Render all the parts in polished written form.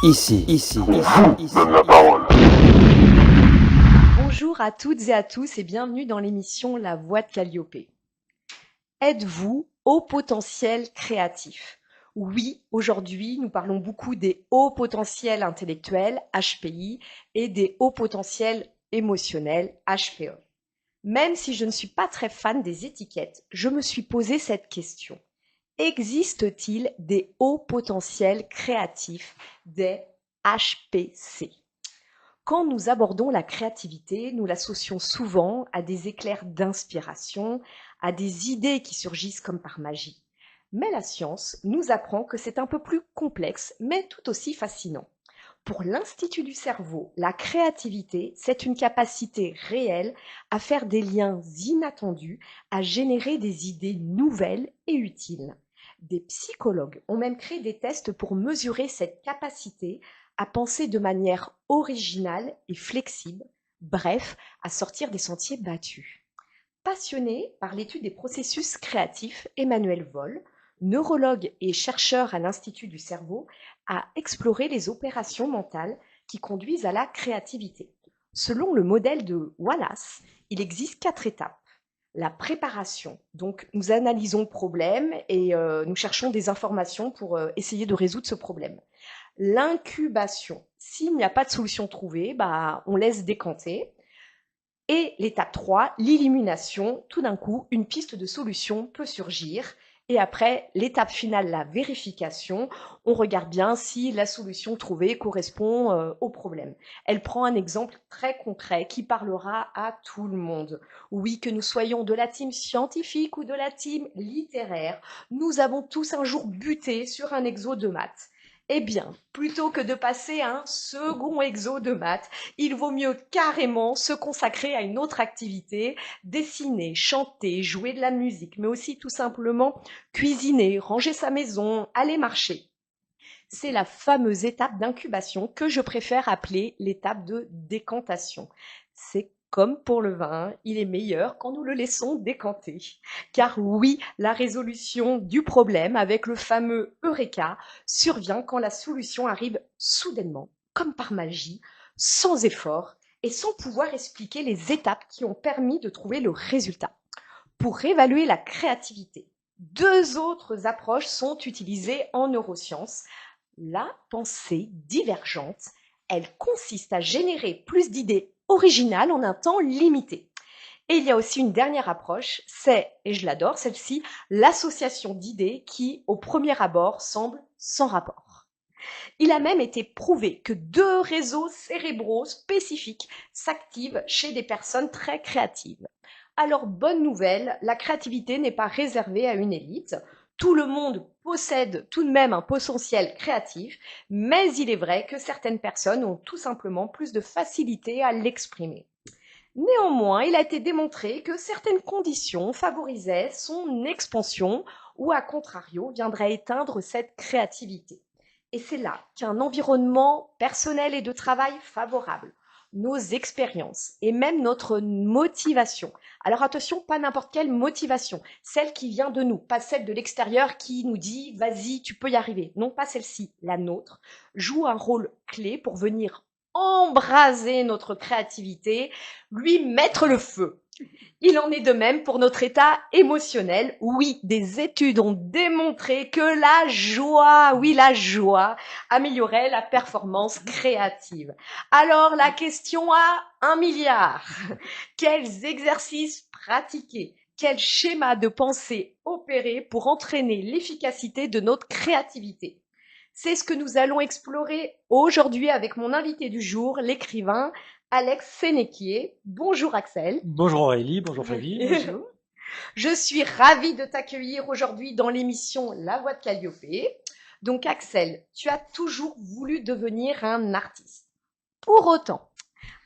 Donne la parole. Bonjour à toutes et à tous et bienvenue dans l'émission La Voix de Calliope. Êtes-vous haut potentiel créatif? Oui, aujourd'hui, nous parlons beaucoup des hauts potentiels intellectuels, HPI, et des hauts potentiels émotionnels, HPE. Même si je ne suis pas très fan des étiquettes, je me suis posé cette question. Existe-t-il des hauts potentiels créatifs, des HPC? Quand nous abordons la créativité, nous l'associons souvent à des éclairs d'inspiration, à des idées qui surgissent comme par magie. Mais la science nous apprend que c'est un peu plus complexe, mais tout aussi fascinant. Pour l'Institut du cerveau, la créativité, c'est une capacité réelle à faire des liens inattendus, à générer des idées nouvelles et utiles. Des psychologues ont même créé des tests pour mesurer cette capacité à penser de manière originale et flexible, bref, à sortir des sentiers battus. Passionné par l'étude des processus créatifs, Emmanuel Voll, neurologue et chercheur à l'Institut du cerveau, a exploré les opérations mentales qui conduisent à la créativité. Selon le modèle de Wallace, il existe 4 étapes. La préparation, donc nous analysons le problème et nous cherchons des informations pour essayer de résoudre ce problème. L'incubation, s'il n'y a pas de solution trouvée, on laisse décanter. Et l'étape 3, l'illumination, tout d'un coup, une piste de solution peut surgir. Et après, l'étape finale, la vérification, on regarde bien si la solution trouvée correspond au problème. Elle prend un exemple très concret qui parlera à tout le monde. Oui, que nous soyons de la team scientifique ou de la team littéraire, nous avons tous un jour buté sur un exo de maths. Eh bien, plutôt que de passer à un second exo de maths, il vaut mieux carrément se consacrer à une autre activité, dessiner, chanter, jouer de la musique, mais aussi tout simplement cuisiner, ranger sa maison, aller marcher. C'est la fameuse étape d'incubation que je préfère appeler l'étape de décantation. C'est comme pour le vin, il est meilleur quand nous le laissons décanter. Car oui, la résolution du problème avec le fameux Eureka survient quand la solution arrive soudainement, comme par magie, sans effort et sans pouvoir expliquer les étapes qui ont permis de trouver le résultat. Pour évaluer la créativité, 2 autres approches sont utilisées en neurosciences. La pensée divergente, elle consiste à générer plus d'idées originales en un temps limité. Et il y a aussi une dernière approche, c'est, et je l'adore celle-ci, l'association d'idées qui, au premier abord, semble sans rapport. Il a même été prouvé que 2 réseaux cérébraux spécifiques s'activent chez des personnes très créatives. Alors, bonne nouvelle, la créativité n'est pas réservée à une élite. Tout le monde possède tout de même un potentiel créatif, mais il est vrai que certaines personnes ont tout simplement plus de facilité à l'exprimer. Néanmoins, il a été démontré que certaines conditions favorisaient son expansion ou, à contrario, viendraient éteindre cette créativité. Et c'est là qu'un environnement personnel et de travail favorable, nos expériences et même notre motivation. Alors attention, pas n'importe quelle motivation, celle qui vient de nous, pas celle de l'extérieur qui nous dit vas-y, tu peux y arriver. Non, pas celle-ci, la nôtre, joue un rôle clé pour venir embraser notre créativité, lui mettre le feu. Il en est de même pour notre état émotionnel. Oui, des études ont démontré que la joie, oui, la joie, améliorait la performance créative. Alors, la question à 1 milliard. Quels exercices pratiquer? Quel schéma de pensée opérer pour entraîner l'efficacité de notre créativité? C'est ce que nous allons explorer aujourd'hui avec mon invité du jour, l'écrivain Alex Sénéquier. Bonjour Axel. Bonjour Aurélie, bonjour Flavie. Bonjour. Je suis ravie de t'accueillir aujourd'hui dans l'émission La Voix de Calliope. Donc Axel, tu as toujours voulu devenir un artiste. Pour autant,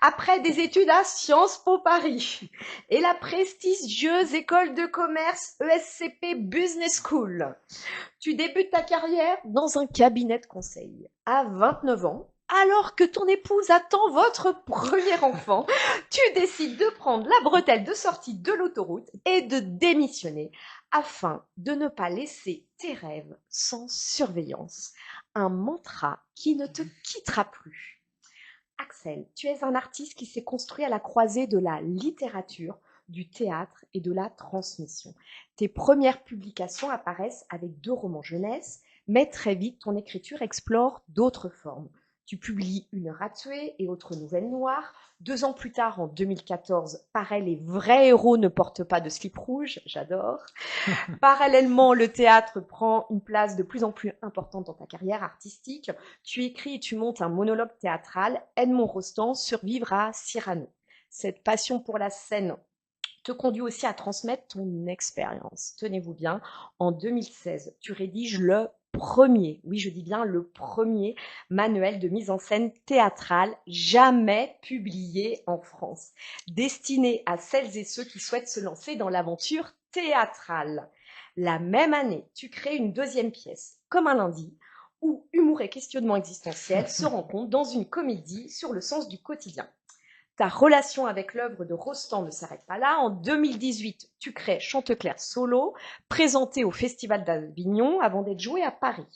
après des études à Sciences Po Paris et la prestigieuse école de commerce ESCP Business School, tu débutes ta carrière dans un cabinet de conseil. À 29 ans, Alors que ton épouse attend votre premier enfant, tu décides de prendre la bretelle de sortie de l'autoroute et de démissionner afin de ne pas laisser tes rêves sans surveillance. Un mantra qui ne te quittera plus. Axel, tu es un artiste qui s'est construit à la croisée de la littérature, du théâtre et de la transmission. Tes premières publications apparaissent avec 2 romans jeunesse, mais très vite ton écriture explore d'autres formes. Tu publies Une heure à tuer et autres nouvelles noires. 2 ans plus tard, en 2014, paraît Les vrais héros ne portent pas de slip rouge, j'adore. Parallèlement, le théâtre prend une place de plus en plus importante dans ta carrière artistique. Tu écris et tu montes un monologue théâtral, Edmond Rostand, Survivre à Cyrano. Cette passion pour la scène te conduit aussi à transmettre ton expérience. Tenez-vous bien, en 2016, tu rédiges le premier, oui je dis bien le premier manuel de mise en scène théâtrale jamais publié en France, destiné à celles et ceux qui souhaitent se lancer dans l'aventure théâtrale. La même année, tu crées une 2e pièce, Comme un lundi, où humour et questionnement existentiel se rencontrent dans une comédie sur le sens du quotidien. Ta relation avec l'œuvre de Rostand ne s'arrête pas là. En 2018, tu crées Chanteclair Solo, présenté au Festival d'Avignon avant d'être joué à Paris.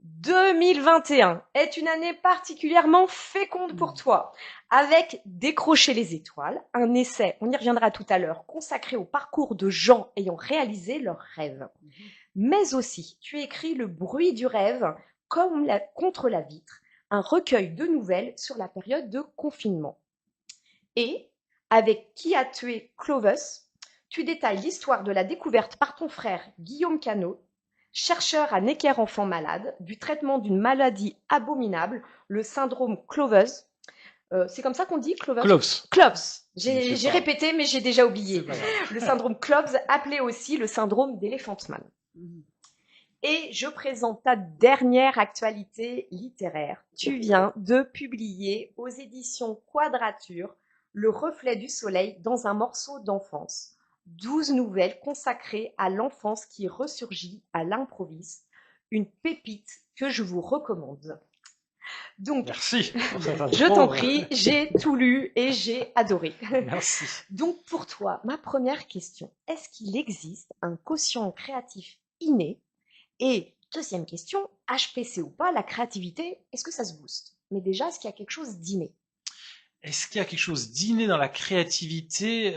2021 est une année particulièrement féconde pour toi, avec Décrocher les étoiles, un essai, on y reviendra tout à l'heure, consacré au parcours de gens ayant réalisé leurs rêves. Mais aussi, tu écris Le bruit du rêve, contre la vitre, un recueil de nouvelles sur la période de confinement. Et, avec Qui a tué Clovis, tu détailles l'histoire de la découverte par ton frère Guillaume Canot, chercheur à Necker enfant malade, du traitement d'une maladie abominable, le syndrome Clovis. C'est comme ça qu'on dit Clovis? Clovis. Clovis. J'ai répété, mais j'ai déjà oublié. Le syndrome Clovis, appelé aussi le syndrome d'Elephant Man. Et je présente ta dernière actualité littéraire. Tu viens de publier aux éditions Quadrature Le reflet du soleil dans un morceau d'enfance. 12 nouvelles consacrées à l'enfance qui ressurgit à l'improviste. Une pépite que je vous recommande. Donc, merci. Je t'en prie, j'ai tout lu et j'ai adoré. Merci. Donc pour toi, ma première question, est-ce qu'il existe un quotient créatif inné? Et deuxième question, HPC ou pas, la créativité, est-ce que ça se booste? Mais déjà, est-ce qu'il y a quelque chose d'inné? Est-ce qu'il y a quelque chose d'inné dans la créativité?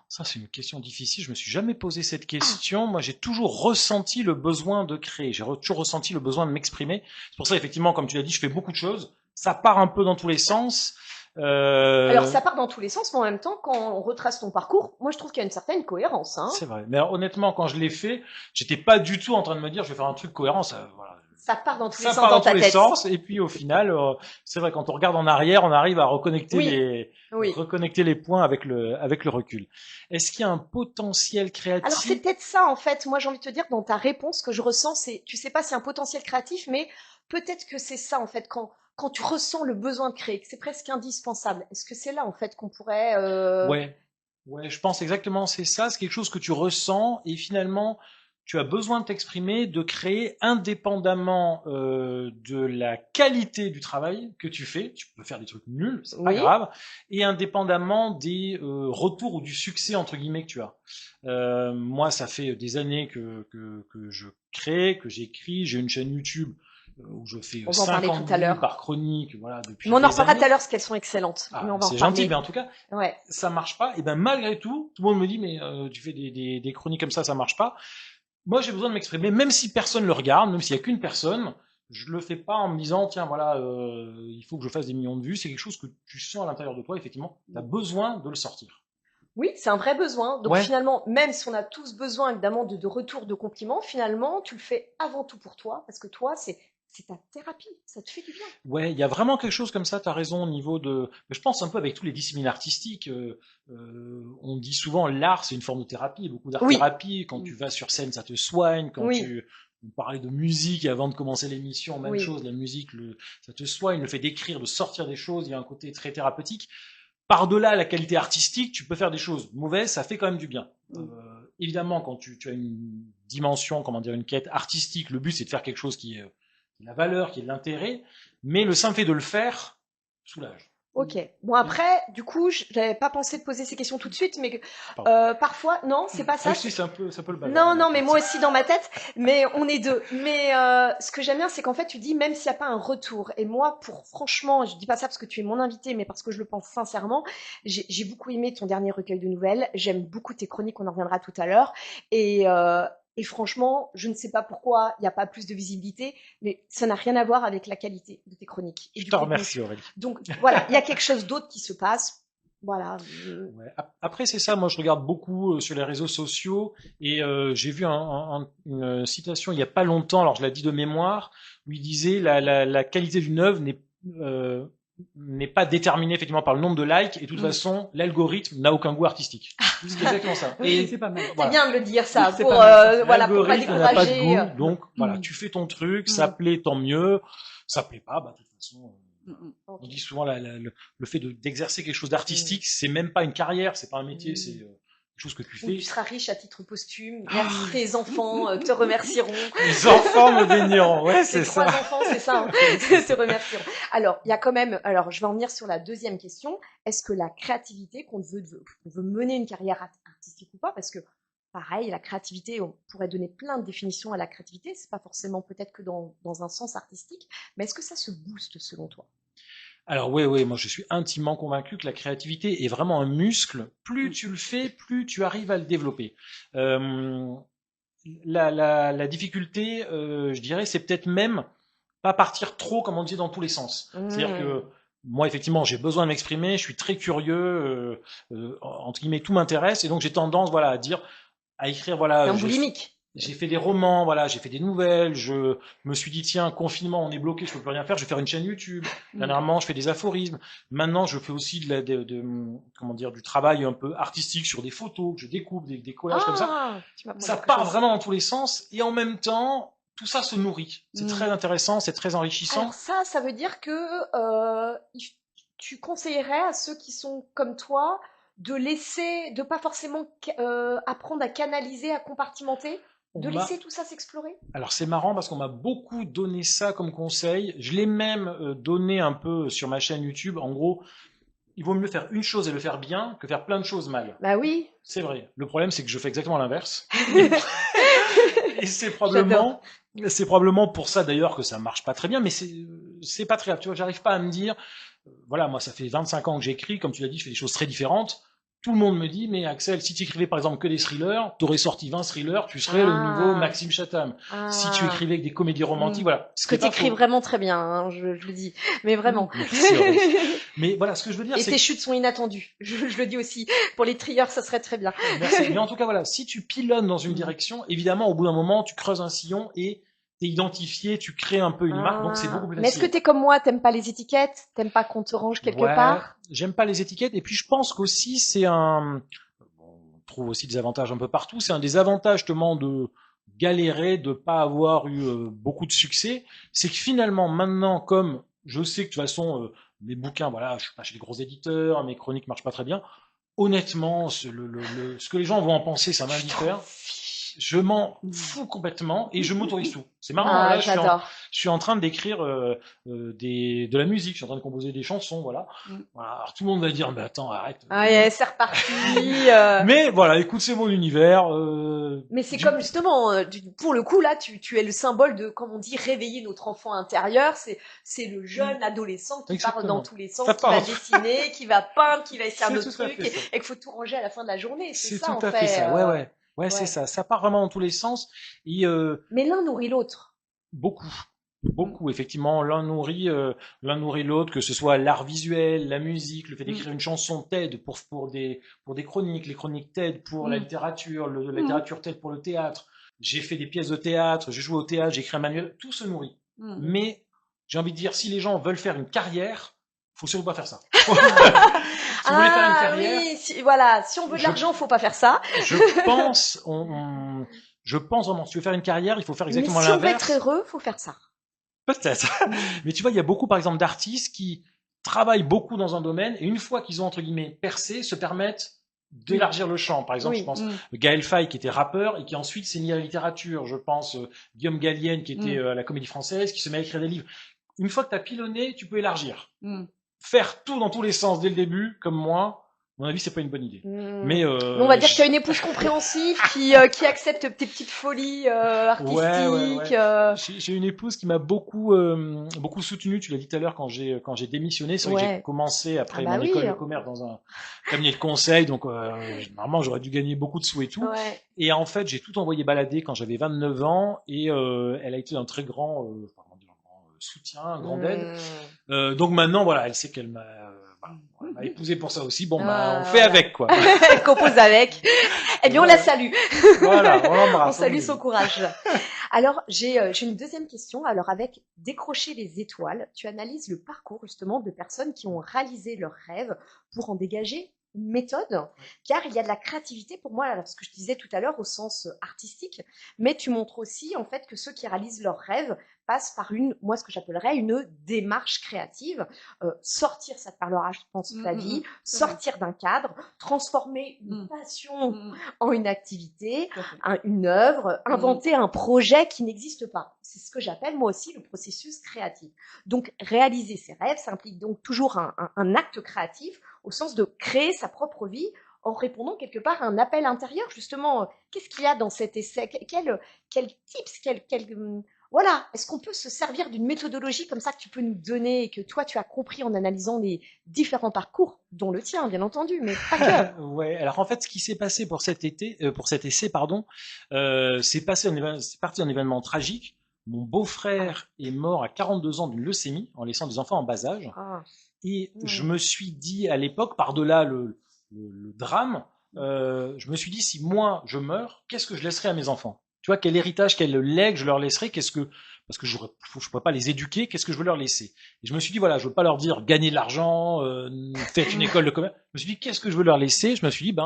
Ça, c'est une question difficile. Je me suis jamais posé cette question. Moi, j'ai toujours ressenti le besoin de créer. Toujours ressenti le besoin de m'exprimer. C'est pour ça, effectivement, comme tu l'as dit, je fais beaucoup de choses. Ça part un peu dans tous les sens. Alors, ça part dans tous les sens, mais en même temps, quand on retrace ton parcours, moi, je trouve qu'il y a une certaine cohérence. Hein. C'est vrai. Mais alors, honnêtement, quand je l'ai fait, j'étais pas du tout en train de me dire, je vais faire un truc cohérent. Ça, voilà. Ça part dans tous les Ça sens part dans dans tous ta les tête. sens. Et puis, au final, c'est vrai, quand on regarde en arrière, on arrive à reconnecter reconnecter les points avec le recul. Est-ce qu'il y a un potentiel créatif? Alors, c'est peut-être ça, en fait. Moi, j'ai envie de te dire, dans ta réponse, que je ressens, c'est, tu sais pas si c'est un potentiel créatif, mais peut-être que c'est ça, en fait, quand tu ressens le besoin de créer, que c'est presque indispensable. Est-ce que c'est là, en fait, qu'on pourrait... Ouais, ouais, je pense exactement c'est ça. C'est quelque chose que tu ressens et finalement tu as besoin de t'exprimer, de créer indépendamment de la qualité du travail que tu fais. Tu peux faire des trucs nuls, c'est pas Oui. grave, et indépendamment des retours ou du succès entre guillemets que tu as. Moi, ça fait des années que je crée, que j'écris. J'ai une chaîne YouTube où je fais On va en parler 50 tout à vues l'heure. par chronique, voilà, depuis Mais on en des reparlera années. tout à l'heure, parce qu'elles sont excellentes. Ah, Mais on va en c'est parler. gentil, mais en tout cas, Ouais. ça marche pas. Et ben malgré tout, tout le monde me dit mais tu fais des chroniques comme ça marche pas. Moi j'ai besoin de m'exprimer, même si personne le regarde, même s'il y a qu'une personne, je le fais pas en me disant tiens voilà il faut que je fasse des millions de vues. C'est quelque chose que tu sens à l'intérieur de toi. Effectivement, tu as besoin de le sortir. Oui, c'est un vrai besoin. Donc Ouais. finalement, même si on a tous besoin évidemment de retour de compliments, finalement, tu le fais avant tout pour toi, parce que toi, c'est ta thérapie, ça te fait du bien. Ouais, il y a vraiment quelque chose comme ça, tu as raison, au niveau de... Je pense un peu avec tous les disciplines artistiques, on dit souvent l'art c'est une forme de thérapie, beaucoup Oui, d'art-thérapie, quand tu vas sur scène ça te soigne, quand oui, tu... On parlait de musique avant de commencer l'émission, même oui. chose, la musique, ça te soigne, le fait d'écrire, de sortir des choses, il y a un côté très thérapeutique. Par-delà la qualité artistique, tu peux faire des choses mauvaises, ça fait quand même du bien. Évidemment, quand tu as une dimension, comment dire, une quête artistique, le but c'est de faire quelque chose qui est de la valeur, qui est de l'intérêt. mais le simple fait de le faire soulage. Ok. Bon après, du coup, je n'avais pas pensé de poser ces questions tout de suite, mais Pardon. parfois, non, c'est pas ça. Oui, si, c'est un peu le bazar. Non, non, mais moi aussi dans ma tête, mais on est deux. Mais ce que j'aime bien, c'est qu'en fait, tu dis même s'il n'y a pas un retour. Et moi, franchement, je dis pas ça parce que tu es mon invité, mais parce que je le pense sincèrement, j'ai beaucoup aimé ton dernier recueil de nouvelles. J'aime beaucoup tes chroniques, on en reviendra tout à l'heure. Et franchement, je ne sais pas pourquoi il n'y a pas plus de visibilité, mais ça n'a rien à voir avec la qualité de tes chroniques. Et je te remercie, Aurélie. Donc voilà, il y a quelque chose d'autre qui se passe. Voilà. Ouais. Après, c'est ça, moi je regarde beaucoup sur les réseaux sociaux et j'ai vu une citation il n'y a pas longtemps, alors je la dis de mémoire, où il disait la qualité d'une œuvre n'est pas déterminée effectivement par le nombre de likes et de toute façon l'algorithme n'a aucun goût artistique. C'est exactement ça. Et c'est pas mal. C'est bien de le dire ça Oui, pour voilà pour pas l'algorithme n'a pas de décourager. goût, donc voilà, tu fais ton truc, ça plaît tant mieux, ça plaît pas, bah de toute façon. On dit souvent le fait d'exercer quelque chose d'artistique, c'est même pas une carrière, c'est pas un métier, c'est quelque chose que tu fais. Tu seras riche à titre posthume. Merci, tes enfants te remercieront. Les enfants me béniront, ouais, c'est ça. 3 enfants, c'est ça, hein, te remercieront. Alors, il y a quand même, alors je vais en venir sur la deuxième question. Est-ce que la créativité, qu'on veut mener une carrière artistique ou pas, parce que pareil, la créativité, on pourrait donner plein de définitions à la créativité, c'est pas forcément peut-être que dans un sens artistique, mais est-ce que ça se booste selon toi? Alors oui, moi je suis intimement convaincu que la créativité est vraiment un muscle. Plus tu le fais, plus tu arrives à le développer. La difficulté, je dirais, c'est peut-être même pas partir trop, comme on disait, dans tous les sens. C'est-à-dire que moi, effectivement, j'ai besoin de m'exprimer, je suis très curieux, entre guillemets, tout m'intéresse, et donc j'ai tendance, voilà, à écrire, voilà. Un boulimique. J'ai fait des romans, voilà, j'ai fait des nouvelles, je me suis dit, tiens, confinement, on est bloqué, je peux plus rien faire, je vais faire une chaîne YouTube. Dernièrement, je fais des aphorismes. Maintenant, je fais aussi comment dire, du travail un peu artistique sur des photos, que je découpe, des collages comme ça. Ça part vraiment dans tous les sens, et en même temps, tout ça se nourrit. C'est très intéressant, c'est très enrichissant. Alors ça veut dire que tu conseillerais à ceux qui sont comme toi de pas forcément apprendre à canaliser, à compartimenter, de laisser tout ça s'explorer? Alors c'est marrant parce qu'on m'a beaucoup donné ça comme conseil. Je l'ai même donné un peu sur ma chaîne YouTube. En gros, il vaut mieux faire une chose et le faire bien que faire plein de choses mal. Bah oui. C'est vrai. Le problème, c'est que je fais exactement l'inverse. Et c'est probablement pour ça d'ailleurs que ça marche pas très bien, mais c'est pas très grave. Tu vois, j'arrive pas à me dire, voilà, moi ça fait 25 ans que j'écris, comme tu l'as dit, je fais des choses très différentes. Tout le monde me dit, mais Axel, si tu écrivais par exemple que des thrillers, t'aurais sorti 20 thrillers, tu serais le nouveau Maxime Chatham. Si tu écrivais avec des comédies romantiques, voilà. Ce que t'écris vraiment très bien, hein, je le dis. Mais vraiment. Merci, mais voilà, ce que je veux dire, c'est tes chutes sont inattendues. Je le dis aussi. Pour les trieurs, ça serait très bien. Merci. Mais en tout cas, voilà, si tu pilonnes dans une direction, évidemment, au bout d'un moment, tu creuses un sillon et t'es identifié, tu crées un peu une marque, donc c'est beaucoup plus facile. Mais est-ce que t'es comme moi, t'aimes pas les étiquettes? T'aimes pas qu'on te range quelque part? J'aime pas les étiquettes, et puis je pense qu'aussi on trouve aussi des avantages un peu partout, c'est un des avantages justement de galérer, de pas avoir eu beaucoup de succès, c'est que finalement, maintenant, comme je sais que de toute façon, mes bouquins, voilà, je suis pas chez les gros éditeurs, mes chroniques marchent pas très bien, honnêtement, ce que les gens vont en penser, ça m'indiffère. Je m'en fous complètement et je m'autorise tout. C'est marrant. Là, je suis en train d'écrire de la musique. Je suis en train de composer des chansons, voilà. Alors tout le monde va dire, mais attends, arrête. C'est reparti. Mais voilà, écoute, c'est mon univers. Mais c'est comme justement, pour le coup là, tu es le symbole de, comme on dit, réveiller notre enfant intérieur. C'est le jeune adolescent qui part dans tous les sens, qui va dessiner, qui va peindre, qui va essayer un autre truc, et qu'il faut tout ranger à la fin de la journée. C'est ça en fait. C'est tout à fait ça. Ouais, c'est ça. Ça part vraiment dans tous les sens. Et, mais l'un nourrit l'autre. Beaucoup, effectivement. L'un nourrit l'autre, que ce soit l'art visuel, la musique, le fait d'écrire une chanson t'aide pour des chroniques, les chroniques t'aident pour la littérature, la littérature t'aide pour le théâtre. J'ai fait des pièces de théâtre, j'ai joué au théâtre, j'ai écrit un manuel, tout se nourrit. Mais j'ai envie de dire, si les gens veulent faire une carrière, faut surtout pas faire ça. Si vous voulez faire une carrière, oui, si on veut de l'argent, faut pas faire ça. Je pense vraiment, si tu veux faire une carrière, il faut faire exactement l'inverse. Mais si on veut être heureux, faut faire ça. Peut-être. Mais tu vois, il y a beaucoup, par exemple, d'artistes qui travaillent beaucoup dans un domaine et une fois qu'ils ont, entre guillemets, percé, se permettent d'élargir le champ. Par exemple, je pense Gaël Faye qui était rappeur et qui ensuite s'est mis à la littérature. Je pense Guillaume Gallienne qui était à la Comédie Française, qui se met à écrire des livres. une fois que tu as pilonné, tu peux élargir. Faire tout dans tous les sens dès le début, comme moi, à mon avis, c'est pas une bonne idée. Mais on va dire que tu as une épouse compréhensive qui accepte tes petites folies artistiques. J'ai une épouse qui m'a beaucoup soutenu. Tu l'as dit tout à l'heure quand j'ai démissionné. C'est vrai que j'ai commencé après mon école de commerce dans un cabinet de conseil. Donc normalement, j'aurais dû gagner beaucoup de sous et tout. Et en fait, j'ai tout envoyé balader quand j'avais 29 ans. Et elle a été d'un très grand soutien, grande aide. Donc maintenant, voilà, elle sait qu'elle m'a épousé pour ça aussi. Bon, on fait avec, quoi. Elle compose avec. Eh bien, on la salue. Voilà, on l'embrasse. On salue son courage. Alors, j'ai une deuxième question. Alors, avec Décrocher les étoiles, tu analyses le parcours, justement, de personnes qui ont réalisé leurs rêves pour en dégager une méthode, car il y a de la créativité pour moi, alors ce que je disais tout à l'heure au sens artistique, mais tu montres aussi en fait que ceux qui réalisent leurs rêves passent par ce que j'appellerais une démarche créative. Sortir, ça te parlera, je pense, Flavie, sortir d'un cadre, transformer une passion en une activité, une œuvre, inventer un projet qui n'existe pas. C'est ce que j'appelle moi aussi le processus créatif. Donc réaliser ses rêves, ça implique donc toujours un acte créatif au sens de créer sa propre vie en répondant quelque part à un appel intérieur. Justement, qu'est-ce qu'il y a dans cet essai? Quel tips, voilà, est-ce qu'on peut se servir d'une méthodologie comme ça que tu peux nous donner et que toi tu as compris en analysant les différents parcours, dont le tien bien entendu, mais pas que. Ouais, alors en fait, ce qui s'est passé pour cet essai, c'est parti d'un événement tragique. Mon beau-frère est mort à 42 ans d'une leucémie en laissant des enfants en bas âge. Et je me suis dit à l'époque, par-delà le drame, je me suis dit, si moi je meurs, qu'est-ce que je laisserai à mes enfants? Tu vois, quel héritage, quel legs je leur laisserai? Parce que je ne peux pas les éduquer, qu'est-ce que je veux leur laisser? Et je me suis dit, voilà, je veux pas leur dire gagner de l'argent, faire une école de commerce. Je me suis dit, qu'est-ce que je veux leur laisser? Je me suis dit,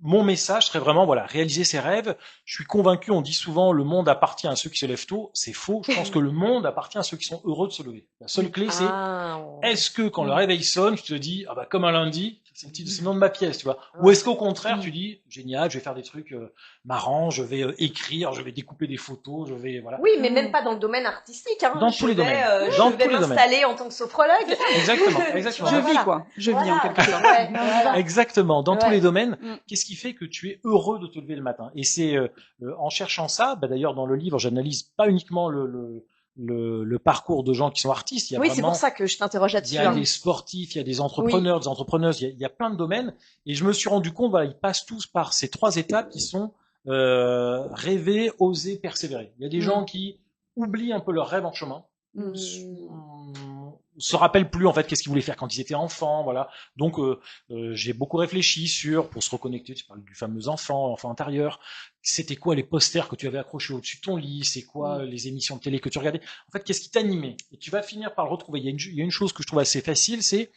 mon message serait vraiment, voilà, réaliser ses rêves. Je suis convaincu, on dit souvent, le monde appartient à ceux qui se lèvent tôt. C'est faux. Je pense que le monde appartient à ceux qui sont heureux de se lever. La seule clé, c'est, est-ce que quand le réveil sonne, tu te dis, ah bah, comme un lundi, c'est le nom de ma pièce, tu vois. Ou est-ce qu'au contraire, tu dis, génial, je vais faire des trucs marrants, je vais écrire, je vais découper des photos, je vais, voilà. Oui, mais même pas dans le domaine artistique, hein. Dans tous les domaines. Je vais m'installer en tant que sophrologue. Exactement. Je vis, quoi. Je vis en quelque sorte. Exactement. Dans tous les domaines. Qu'est-ce qui fait que tu es heureux de te lever le matin? Et c'est en cherchant ça, d'ailleurs dans le livre, j'analyse pas uniquement le parcours de gens qui sont artistes. Il y a c'est pour ça que je t'interroge là-dessus. Il y a des sportifs, il y a des entrepreneurs, des entrepreneuses, il y a plein de domaines. Et je me suis rendu compte, voilà, ils passent tous par ces 3 étapes qui sont rêver, oser, persévérer. Il y a des gens qui oublient un peu leur rêve en chemin. Se rappellent plus en fait qu'est-ce qu'ils voulaient faire quand ils étaient enfants, voilà. Donc j'ai beaucoup réfléchi pour se reconnecter. Tu parles du fameux enfant intérieur. C'était quoi les posters que tu avais accrochés au-dessus de ton lit? C'est quoi les émissions de télé que tu regardais? En fait, qu'est-ce qui t'animait? Et tu vas finir par le retrouver. Il y a une chose que je trouve assez facile, c'est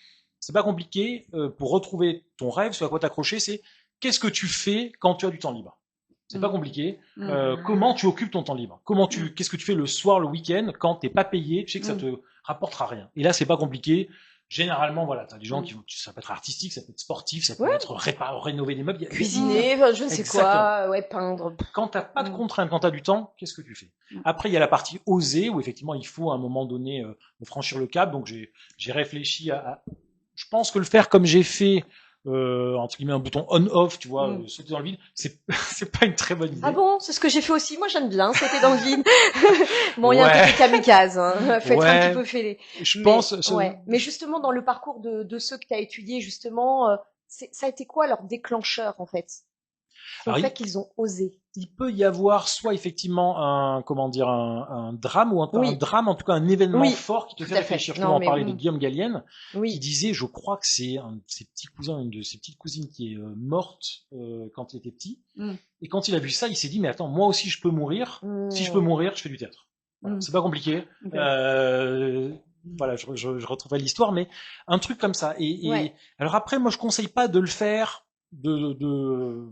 pas compliqué pour retrouver ton rêve, ce à quoi t'accrocher, c'est qu'est-ce que tu fais quand tu as du temps libre? C'est pas compliqué. Comment tu occupes ton temps libre? Qu'est-ce que tu fais le soir, le week-end, quand t'es pas payé? Tu sais que ça te rapportera rien. Et là, c'est pas compliqué. Généralement, voilà, t'as des gens ça peut être artistique, ça peut être sportif, ça peut être rénover des meubles. Cuisiner, je ne sais quoi, peindre. Quand t'as pas de contraintes, quand t'as du temps, qu'est-ce que tu fais? Après, il y a la partie oser, où effectivement, il faut à un moment donné franchir le cap. Donc, j'ai réfléchi je pense que le faire comme j'ai fait, entre guillemets un bouton on-off, tu vois, sauter dans le vide, c'est pas une très bonne idée. Ah bon, c'est ce que j'ai fait aussi. Moi, j'aime bien sauter dans le vide. Bon, il y a un côté kamikaze, hein. Faut être un petit peu fêlé. Mais justement, dans le parcours de ceux que tu as étudiés, justement, ça a été quoi leur déclencheur, en fait? Le fait qu'ils ont osé. Il peut y avoir soit effectivement un drame ou un drame, en tout cas un événement fort qui te fait réfléchir. Je peux en parler de Guillaume Gallienne, qui disait, je crois que c'est un de ses petits cousins, une de ses petites cousines qui est morte quand il était petit. Et quand il a vu ça, il s'est dit, mais attends, moi aussi je peux mourir. Si je peux mourir, je fais du théâtre. Voilà, c'est pas compliqué. Voilà, je retrouverai l'histoire, mais un truc comme ça. Et alors après, moi je conseille pas de le faire de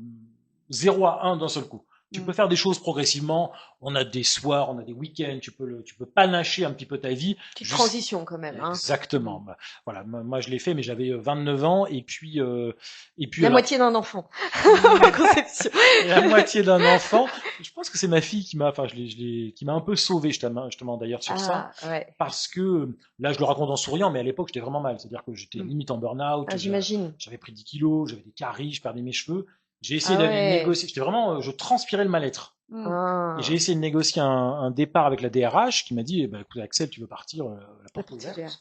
0 à 1 d'un seul coup. Tu peux faire des choses progressivement. On a des soirs, on a des week-ends. Tu peux panacher un petit peu ta vie. Petite transition quand même. Hein. Exactement. Bah, voilà. Moi, je l'ai fait, mais j'avais 29 ans et puis la moitié d'un enfant. Ma conception. La moitié d'un enfant. Je pense que c'est ma fille qui m'a, qui m'a un peu sauvé justement d'ailleurs sur ça, parce que là, je le raconte en souriant, mais à l'époque, j'étais vraiment mal. C'est-à-dire que j'étais limite en burn-out. J'imagine. J'avais pris 10 kilos, j'avais des caries, je perdais mes cheveux. J'ai essayé d'aller négocier. J'étais vraiment, je transpirais le mal-être. Et j'ai essayé de négocier un départ avec la DRH qui m'a dit, écoute, Axel, tu veux partir, la porte ouverte.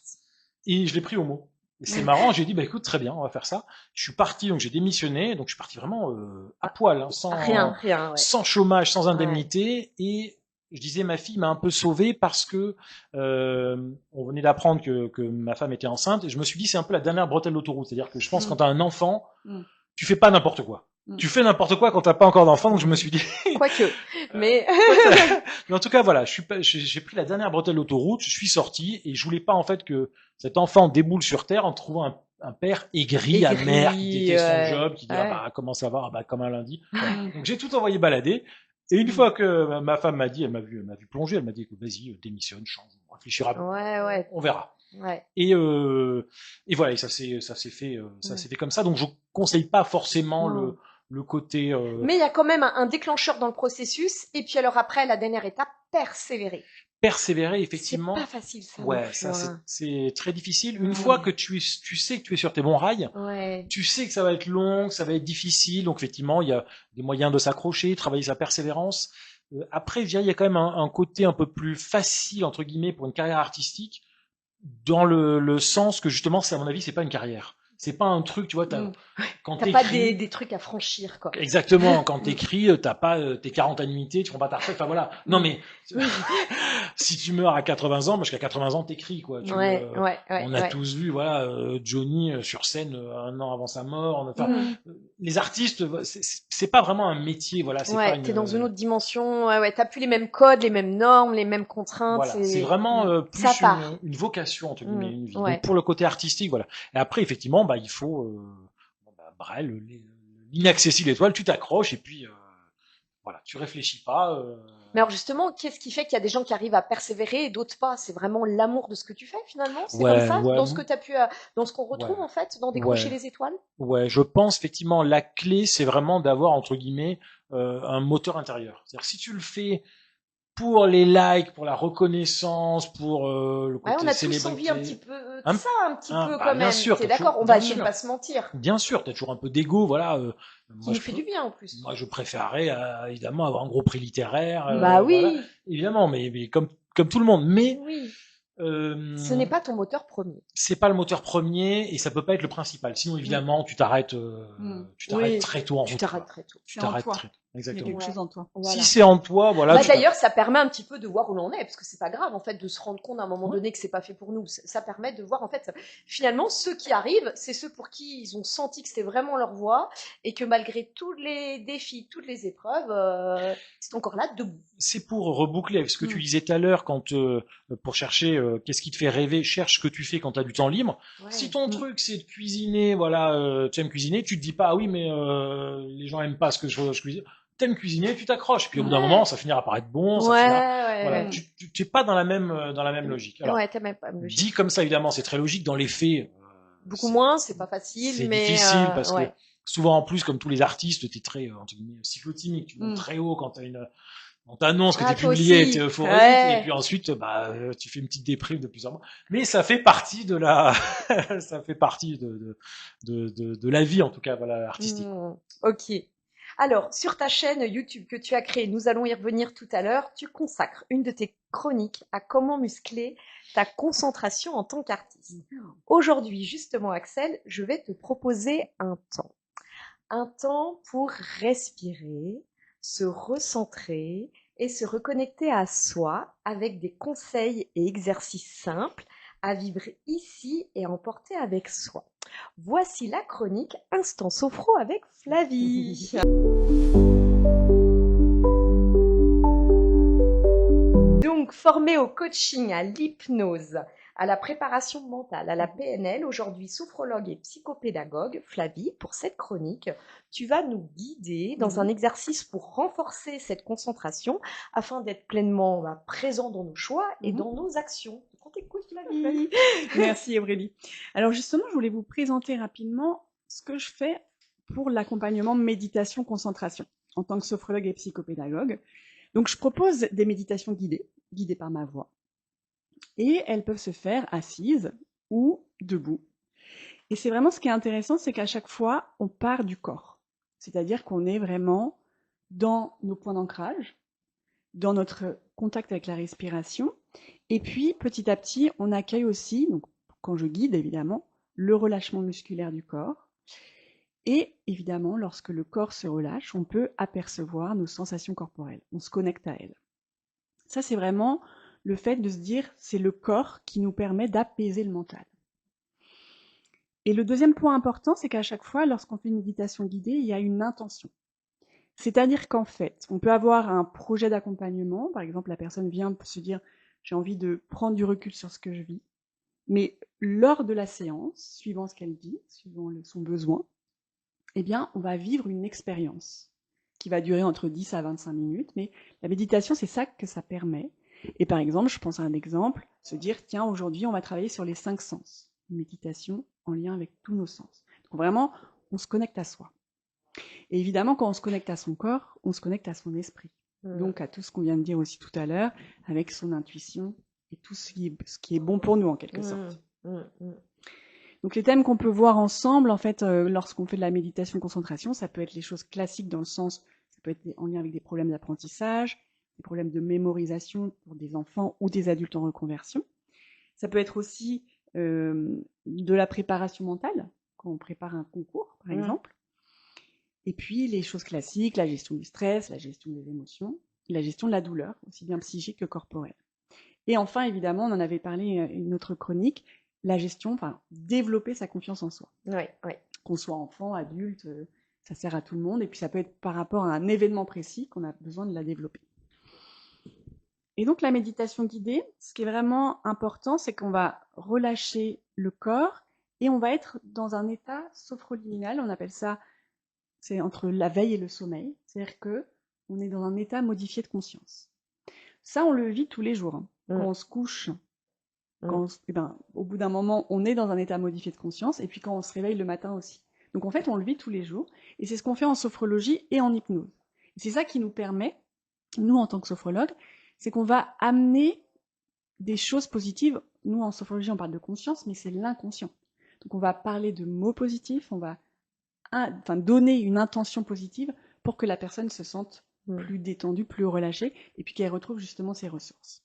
Et je l'ai pris au mot. Et c'est marrant, j'ai dit, écoute, très bien, on va faire ça. Je suis parti, donc j'ai démissionné, donc je suis parti vraiment à poil, hein, sans chômage, sans indemnité. Et je disais, ma fille m'a un peu sauvé parce que on venait d'apprendre que ma femme était enceinte. Et je me suis dit, c'est un peu la dernière bretelle d'autoroute. C'est-à-dire que je pense que quand tu as un enfant, tu fais pas n'importe quoi. Tu fais n'importe quoi quand t'as pas encore d'enfant, donc je me suis dit. Quoique, mais. Mais en tout cas, voilà, j'ai pris la dernière bretelle d'autoroute, je suis sorti et je voulais pas en fait que cet enfant déboule sur terre en trouvant un père aigri, amer, qui déteste son job, qui dit comment ça va, comme un lundi. Donc j'ai tout envoyé balader. Et une fois que ma femme m'a dit, elle m'a vu plonger, elle m'a dit, vas-y, démissionne, change, on réfléchira, on verra. Et voilà, et ça s'est fait comme ça. Donc je conseille pas forcément le côté. Mais il y a quand même un déclencheur dans le processus. Et puis alors après, la dernière étape, persévérer. Persévérer, effectivement. C'est pas facile, ça. Ouais, c'est très difficile. Une fois que tu sais que tu es sur tes bons rails, tu sais que ça va être long, que ça va être difficile. Donc effectivement, il y a des moyens de s'accrocher, travailler sa persévérance. Après, je dirais, il y a quand même un côté un peu plus facile entre guillemets pour une carrière artistique, dans le sens que justement, à mon avis, c'est pas une carrière. C'est pas un truc, tu vois, quand t'as pas des trucs à franchir, quoi. Exactement. Quand t'écris, t'as pas tes 40 annuités, tu prends pas ta retraite, enfin voilà. Non, mais, si tu meurs à 80 ans, parce qu'à 80 ans, t'écris, quoi. On a tous vu, voilà, Johnny sur scène, un an avant sa mort. Les artistes, c'est pas vraiment un métier, voilà. T'es dans une autre dimension, t'as plus les mêmes codes, les mêmes normes, les mêmes contraintes. Voilà. C'est vraiment, plus une vocation, entre guillemets, une vie. Donc, pour le côté artistique, voilà. Et après, effectivement, il faut Brel, l'inaccessible étoile, tu t'accroches et puis voilà, tu réfléchis pas. Mais alors justement, qu'est-ce qui fait qu'il y a des gens qui arrivent à persévérer et d'autres pas? C'est vraiment l'amour de ce que tu fais finalement? C'est comme ça, dans ce que t'as pu, dans ce qu'on retrouve en fait, dans décrocher les étoiles? Ouais, je pense effectivement la clé, c'est vraiment d'avoir entre guillemets un moteur intérieur. C'est-à-dire si tu le fais pour les likes, pour la reconnaissance, pour le côté on a célébrité. tous envie un petit peu de ça, un petit peu quand même. Bien sûr, t'es d'accord, on va essayer de pas se mentir. Bien sûr, t'as toujours un peu d'ego, voilà. Qui nous fait du bien en plus. Moi, je préférerais évidemment avoir un gros prix littéraire. Oui. Voilà, évidemment, mais comme tout le monde. Mais ce n'est pas ton moteur premier. C'est pas le moteur premier et ça peut pas être le principal. Sinon, évidemment, tu t'arrêtes très tôt en route. Tu t'arrêtes très tôt. Exactement. Il y a quelque chose en toi. Voilà. Si c'est en toi, voilà. D'ailleurs, ça permet un petit peu de voir où l'on est, parce que c'est pas grave en fait de se rendre compte à un moment donné que c'est pas fait pour nous. Ça permet de voir en fait finalement ceux qui arrivent, c'est ceux pour qui ils ont senti que c'était vraiment leur voie et que malgré tous les défis, toutes les épreuves, c'est encore là debout. C'est pour reboucler avec ce que tu disais tout à l'heure, quand pour chercher qu'est-ce qui te fait rêver, cherche ce que tu fais quand tu as du temps libre. Si ton truc c'est de cuisiner, voilà, tu aimes cuisiner, tu te dis pas ah oui mais les gens aiment pas ce que je cuisine. T'aimes cuisiner, tu t'accroches, puis au bout d'un moment, ça finira par être bon, ça finira. Voilà, tu t'es pas dans la même logique. Alors, t'as même pas logique. Dit comme ça, évidemment, c'est très logique. Dans les faits, beaucoup moins, c'est pas facile, mais c'est difficile parce que souvent en plus, comme tous les artistes, t'es très entre guillemets cyclotimique. Tu montes très haut quand on t'annonce que t'es publié, t'es euphorique, et puis ensuite, tu fais une petite déprime de plusieurs mois. Mais ça fait partie de ça fait partie de la vie, en tout cas, voilà, artistique. Ok. Alors, sur ta chaîne YouTube que tu as créée, nous allons y revenir tout à l'heure, tu consacres une de tes chroniques à comment muscler ta concentration en tant qu'artiste. Aujourd'hui, justement, Axel, je vais te proposer un temps. Un temps pour respirer, se recentrer et se reconnecter à soi avec des conseils et exercices simples à vivre ici et à emporter avec soi. Voici la chronique Instant Sophro avec Flavie. Donc, formée au coaching, à l'hypnose, à la préparation mentale, à la PNL. Aujourd'hui, sophrologue et psychopédagogue, Flavie, pour cette chronique, tu vas nous guider dans un exercice pour renforcer cette concentration afin d'être pleinement présent dans nos choix et dans nos actions. On t'écoute, Flavie. Merci Aurélie. Alors justement, je voulais vous présenter rapidement ce que je fais pour l'accompagnement méditation-concentration en tant que sophrologue et psychopédagogue. Donc je propose des méditations guidées par ma voix. Et elles peuvent se faire assises ou debout. Et c'est vraiment ce qui est intéressant, c'est qu'à chaque fois, on part du corps. C'est-à-dire qu'on est vraiment dans nos points d'ancrage, dans notre contact avec la respiration. Et puis, petit à petit, on accueille aussi, donc, quand je guide évidemment, le relâchement musculaire du corps. Et évidemment, lorsque le corps se relâche, on peut apercevoir nos sensations corporelles. On se connecte à elles. Ça, c'est vraiment le fait de se dire, c'est le corps qui nous permet d'apaiser le mental. Et le deuxième point important, c'est qu'à chaque fois, lorsqu'on fait une méditation guidée, il y a une intention. C'est-à-dire qu'en fait, on peut avoir un projet d'accompagnement. Par exemple, la personne vient se dire, j'ai envie de prendre du recul sur ce que je vis. Mais lors de la séance, suivant ce qu'elle dit, suivant son besoin, eh bien, on va vivre une expérience qui va durer entre 10 à 25 minutes. Mais la méditation, c'est ça que ça permet. Et par exemple, je pense à un exemple, se dire, tiens, aujourd'hui, on va travailler sur les 5 sens. Une méditation en lien avec tous nos sens. Donc vraiment, on se connecte à soi. Et évidemment, quand on se connecte à son corps, on se connecte à son esprit. Donc à tout ce qu'on vient de dire aussi tout à l'heure, avec son intuition et tout ce qui est bon pour nous en quelque sorte. Donc les thèmes qu'on peut voir ensemble, en fait, lorsqu'on fait de la méditation concentration, ça peut être les choses classiques dans le sens, ça peut être en lien avec des problèmes d'apprentissage, des problèmes de mémorisation pour des enfants ou des adultes en reconversion. Ça peut être aussi de la préparation mentale, quand on prépare un concours, par exemple. Et puis les choses classiques, la gestion du stress, la gestion des émotions, la gestion de la douleur, aussi bien psychique que corporelle. Et enfin, évidemment, on en avait parlé une autre chronique, la gestion, enfin, développer sa confiance en soi. Oui. Qu'on soit enfant, adulte, ça sert à tout le monde. Et puis ça peut être par rapport à un événement précis qu'on a besoin de la développer. Et donc la méditation guidée, ce qui est vraiment important, c'est qu'on va relâcher le corps et on va être dans un état sophroliminal, on appelle ça, c'est entre la veille et le sommeil, c'est-à-dire que on est dans un état modifié de conscience. Ça, on le vit tous les jours. Quand on se couche, au bout d'un moment, on est dans un état modifié de conscience, et puis quand on se réveille le matin aussi. Donc en fait, on le vit tous les jours, et c'est ce qu'on fait en sophrologie et en hypnose. Et c'est ça qui nous permet, nous en tant que sophrologues, c'est qu'on va amener des choses positives. Nous, en sophrologie, on parle de conscience, mais c'est l'inconscient. Donc on va parler de mots positifs, on va donner une intention positive pour que la personne se sente plus détendue, plus relâchée, et puis qu'elle retrouve justement ses ressources.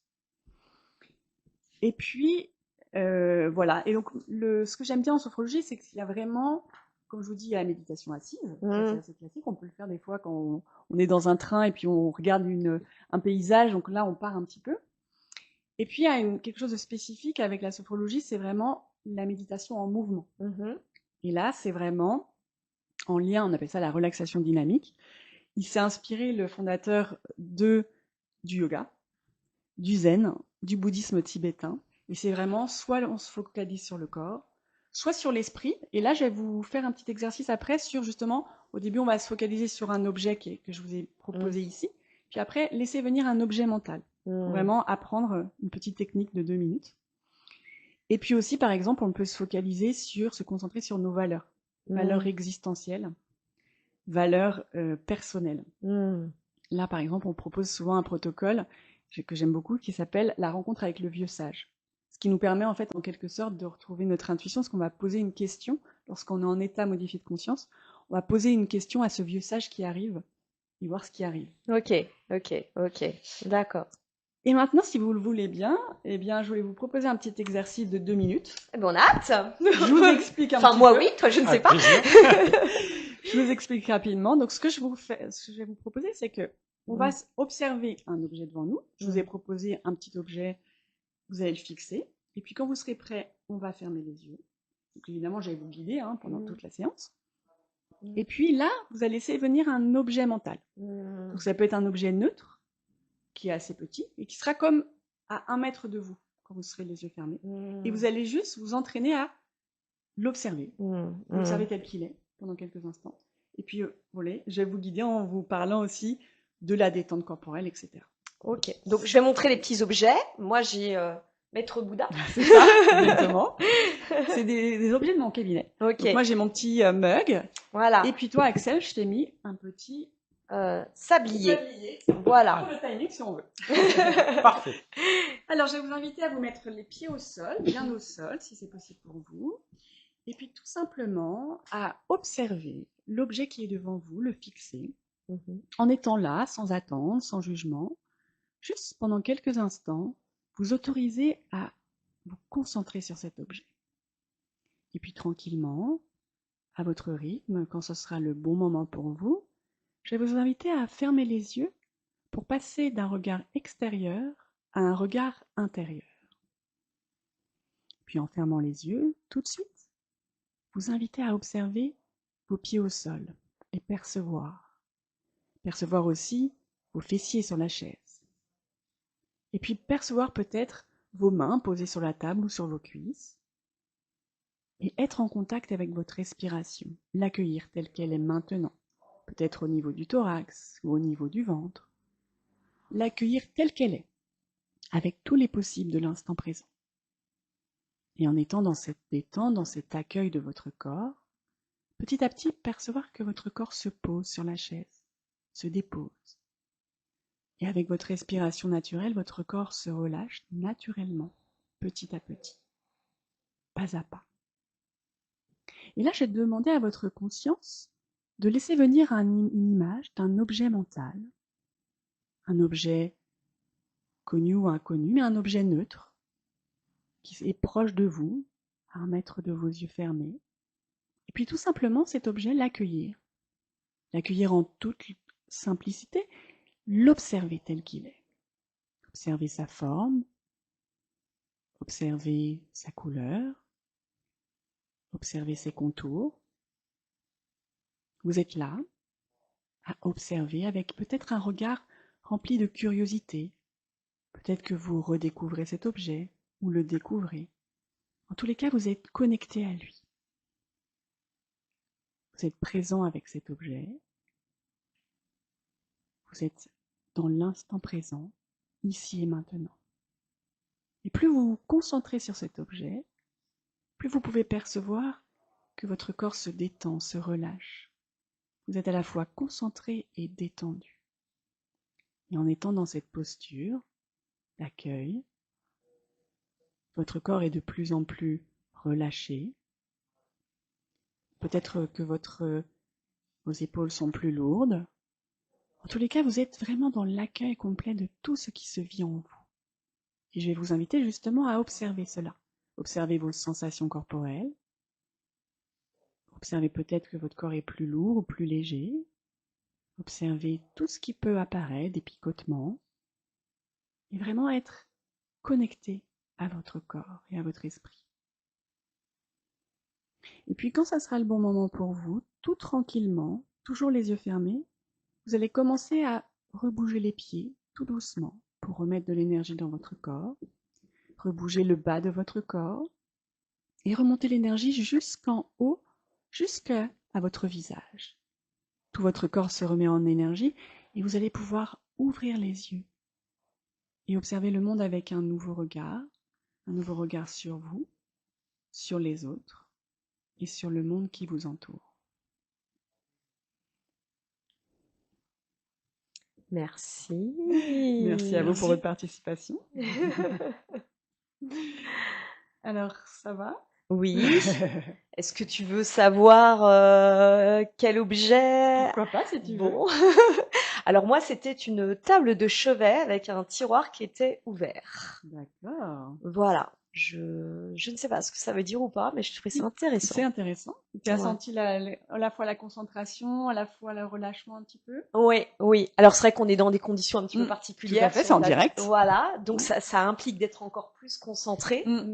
Et puis, voilà. Et donc, ce que j'aime bien en sophrologie, c'est qu'il y a vraiment, comme je vous dis, il y a la méditation assise. Ça, c'est assez classique. On peut le faire des fois quand on est dans un train et puis on regarde un paysage. Donc là, on part un petit peu. Et puis, il y a quelque chose de spécifique avec la sophrologie, c'est vraiment la méditation en mouvement. Et là, c'est vraiment en lien, on appelle ça la relaxation dynamique. Il s'est inspiré, le fondateur, du yoga, du zen, du bouddhisme tibétain. Et c'est vraiment, soit on se focalise sur le corps, soit sur l'esprit. Et là, je vais vous faire un petit exercice après sur justement, au début, on va se focaliser sur un objet que je vous ai proposé ici. Puis après, laisser venir un objet mental. Pour vraiment apprendre une petite technique de 2 minutes. Et puis aussi, par exemple, on peut se focaliser se concentrer sur nos valeurs. Valeurs existentielles, valeurs personnelles. Là, par exemple, on propose souvent un protocole que j'aime beaucoup, qui s'appelle la rencontre avec le vieux sage. Ce qui nous permet, en fait, en quelque sorte, de retrouver notre intuition, parce qu'on va poser une question, lorsqu'on est en état modifié de conscience, on va poser une question à ce vieux sage qui arrive, et voir ce qui arrive. Ok, d'accord. Et maintenant, si vous le voulez bien, eh bien, je voulais vous proposer un petit exercice de 2 minutes. Eh ben, on a hâte. Je vous explique un petit peu. Enfin, moi, oui, toi, je ne sais pas. Je vous explique rapidement. Donc, ce que je vais vous proposer, c'est que on va observer un objet devant nous. Je vous ai proposé un petit objet, vous allez le fixer. Et puis, quand vous serez prêt, on va fermer les yeux. Donc, évidemment, je vais vous guider pendant toute la séance. Et puis là, vous allez laisser venir un objet mental. Donc, ça peut être un objet neutre, qui est assez petit, et qui sera comme à 1 mètre de vous. quand vous serez les yeux fermés. Et vous allez juste vous entraîner à l'observer. L'observer tel qu'il est pendant quelques instants. Et puis, voilà, je vais vous guider en vous parlant aussi de la détente corporelle, etc. Ok, donc je vais montrer les petits objets. Moi, j'ai Maître Bouddha. C'est ça, exactement. C'est des objets de mon cabinet. Ok, Donc moi, j'ai mon petit mug. voilà. Et puis toi, Axel, je t'ai mis un petit Sablier. tablier. Voilà. Pour le timing, si on veut. Parfait. Alors, je vais vous inviter à vous mettre les pieds au sol, bien au sol, si c'est possible pour vous. Et puis, tout simplement, à observer l'objet qui est devant vous, le fixer, en étant là, sans attendre, sans jugement. Juste pendant quelques instants, vous autorisez à vous concentrer sur cet objet. Et puis, tranquillement, à votre rythme, quand ce sera le bon moment pour vous, je vais vous inviter à fermer les yeux pour passer d'un regard extérieur à un regard intérieur. Puis en fermant les yeux, tout de suite, vous invitez à observer vos pieds au sol et percevoir. Percevoir aussi vos fessiers sur la chaise. Et puis percevoir peut-être vos mains posées sur la table ou sur vos cuisses. Et être en contact avec votre respiration, l'accueillir telle qu'elle est maintenant, peut-être au niveau du thorax ou au niveau du ventre. L'accueillir telle qu'elle est, avec tous les possibles de l'instant présent. Et en étant dans cette détente, dans cet accueil de votre corps, petit à petit percevoir que votre corps se pose sur la chaise, se dépose. Et avec votre respiration naturelle, votre corps se relâche naturellement, petit à petit, pas à pas. Et là, je vais demander à votre conscience de laisser venir une image d'un objet mental, un objet connu ou inconnu, mais un objet neutre, qui est proche de vous, à 1 mètre de vos yeux fermés. Et puis tout simplement, cet objet, l'accueillir. L'accueillir en toute simplicité, l'observer tel qu'il est. Observer sa forme, observer sa couleur, observer ses contours. Vous êtes là, à observer avec peut-être un regard rempli de curiosité. Peut-être que vous redécouvrez cet objet, ou le découvrez. En tous les cas, vous êtes connecté à lui. Vous êtes présent avec cet objet. Vous êtes dans l'instant présent, ici et maintenant. Et plus vous vous concentrez sur cet objet, plus vous pouvez percevoir que votre corps se détend, se relâche. Vous êtes à la fois concentré et détendu. Et en étant dans cette posture d'accueil, votre corps est de plus en plus relâché. Peut-être que vos épaules sont plus lourdes. En tous les cas, vous êtes vraiment dans l'accueil complet de tout ce qui se vit en vous. Et je vais vous inviter justement à observer cela. Observez vos sensations corporelles. Observez peut-être que votre corps est plus lourd ou plus léger. Observez tout ce qui peut apparaître, des picotements. Et vraiment être connecté à votre corps et à votre esprit. Et puis quand ça sera le bon moment pour vous, tout tranquillement, toujours les yeux fermés, vous allez commencer à rebouger les pieds tout doucement pour remettre de l'énergie dans votre corps, rebouger le bas de votre corps et remonter l'énergie jusqu'en haut, jusqu'à votre visage. Tout votre corps se remet en énergie et vous allez pouvoir ouvrir les yeux et observer le monde avec un nouveau regard sur vous, sur les autres et sur le monde qui vous entoure. Merci. Merci à vous pour votre participation. Alors, ça va? Oui. Est-ce que tu veux savoir quel objet? Pourquoi pas, si tu veux. Bon. Alors moi, c'était une table de chevet avec un tiroir qui était ouvert. D'accord. Voilà. Je ne sais pas ce que ça veut dire ou pas, mais je trouvais ça intéressant. C'est intéressant. Tu as Ouais. senti à la fois la concentration, à la fois le relâchement un petit peu? Oui, oui. Alors c'est vrai qu'on est dans des conditions un petit peu Mm. particulières. Tout à fait, c'est sur en la- direct. Voilà, donc Mm. ça implique d'être encore plus concentré, Mm.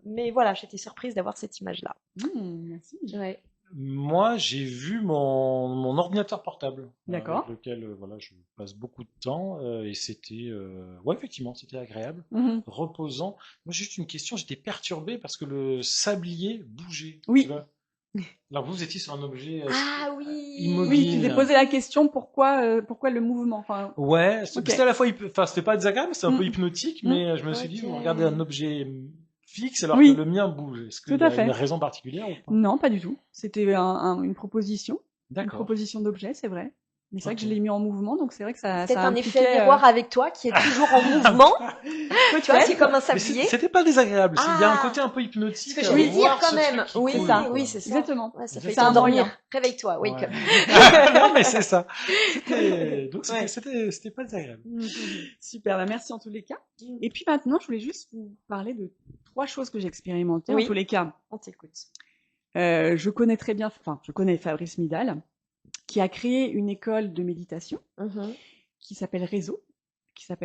mais voilà, j'étais surprise d'avoir cette image-là. Merci. Ouais. Moi, j'ai vu mon ordinateur portable, D'accord. avec lequel voilà, je passe beaucoup de temps, et c'était, ouais, effectivement, c'était agréable, Mhm. reposant. Moi, juste une question, j'étais perturbé parce que le sablier bougeait, tu Oui, vois. Alors vous étiez sur un objet Ah oui. oui, tu t'es immobile. posé la question pourquoi le mouvement. Enfin, Ouais, ok. c'était à la fois, enfin, c'était pas désagréable, c'était un peu Mm, hypnotique, mm. mais je me suis dit, Ok. vous regardez un objet fixe alors que le Oui, mien bouge. Est-ce tout qu'il y à a une fait. raison particulière ou pas? Non, pas du tout. C'était une D'accord. proposition d'objet, c'est vrai. Mais c'est vrai que Ok. je l'ai mis en mouvement, donc c'est vrai que C'est ça peut-être un effet impliquait miroir avec toi qui est toujours en mouvement. Tu vois, c'est peut-être. comme un Mais sablier. c'était pas désagréable. Il y a un Ah, côté un peu ce que hypnotique à j'allais Oui, dire voir quand ce truc même. qui Oui, c'est coule, ça. oui, quoi. c'est ça. Exactement. Ouais, ça fait C'est un Exactement. t'endormir. moyen. Réveille-toi, wake Ouais. up. Non, mais c'est ça. Donc Ouais. c'était pas désagréable. Super, bah merci en tous les cas. Mm. Et puis maintenant, je voulais juste vous parler de 3 choses que j'ai expérimentées. En tous Oui, les cas, on t'écoute. je connais Fabrice Midal, qui a créé une école de méditation Mhm. qui s'appelle Réseau,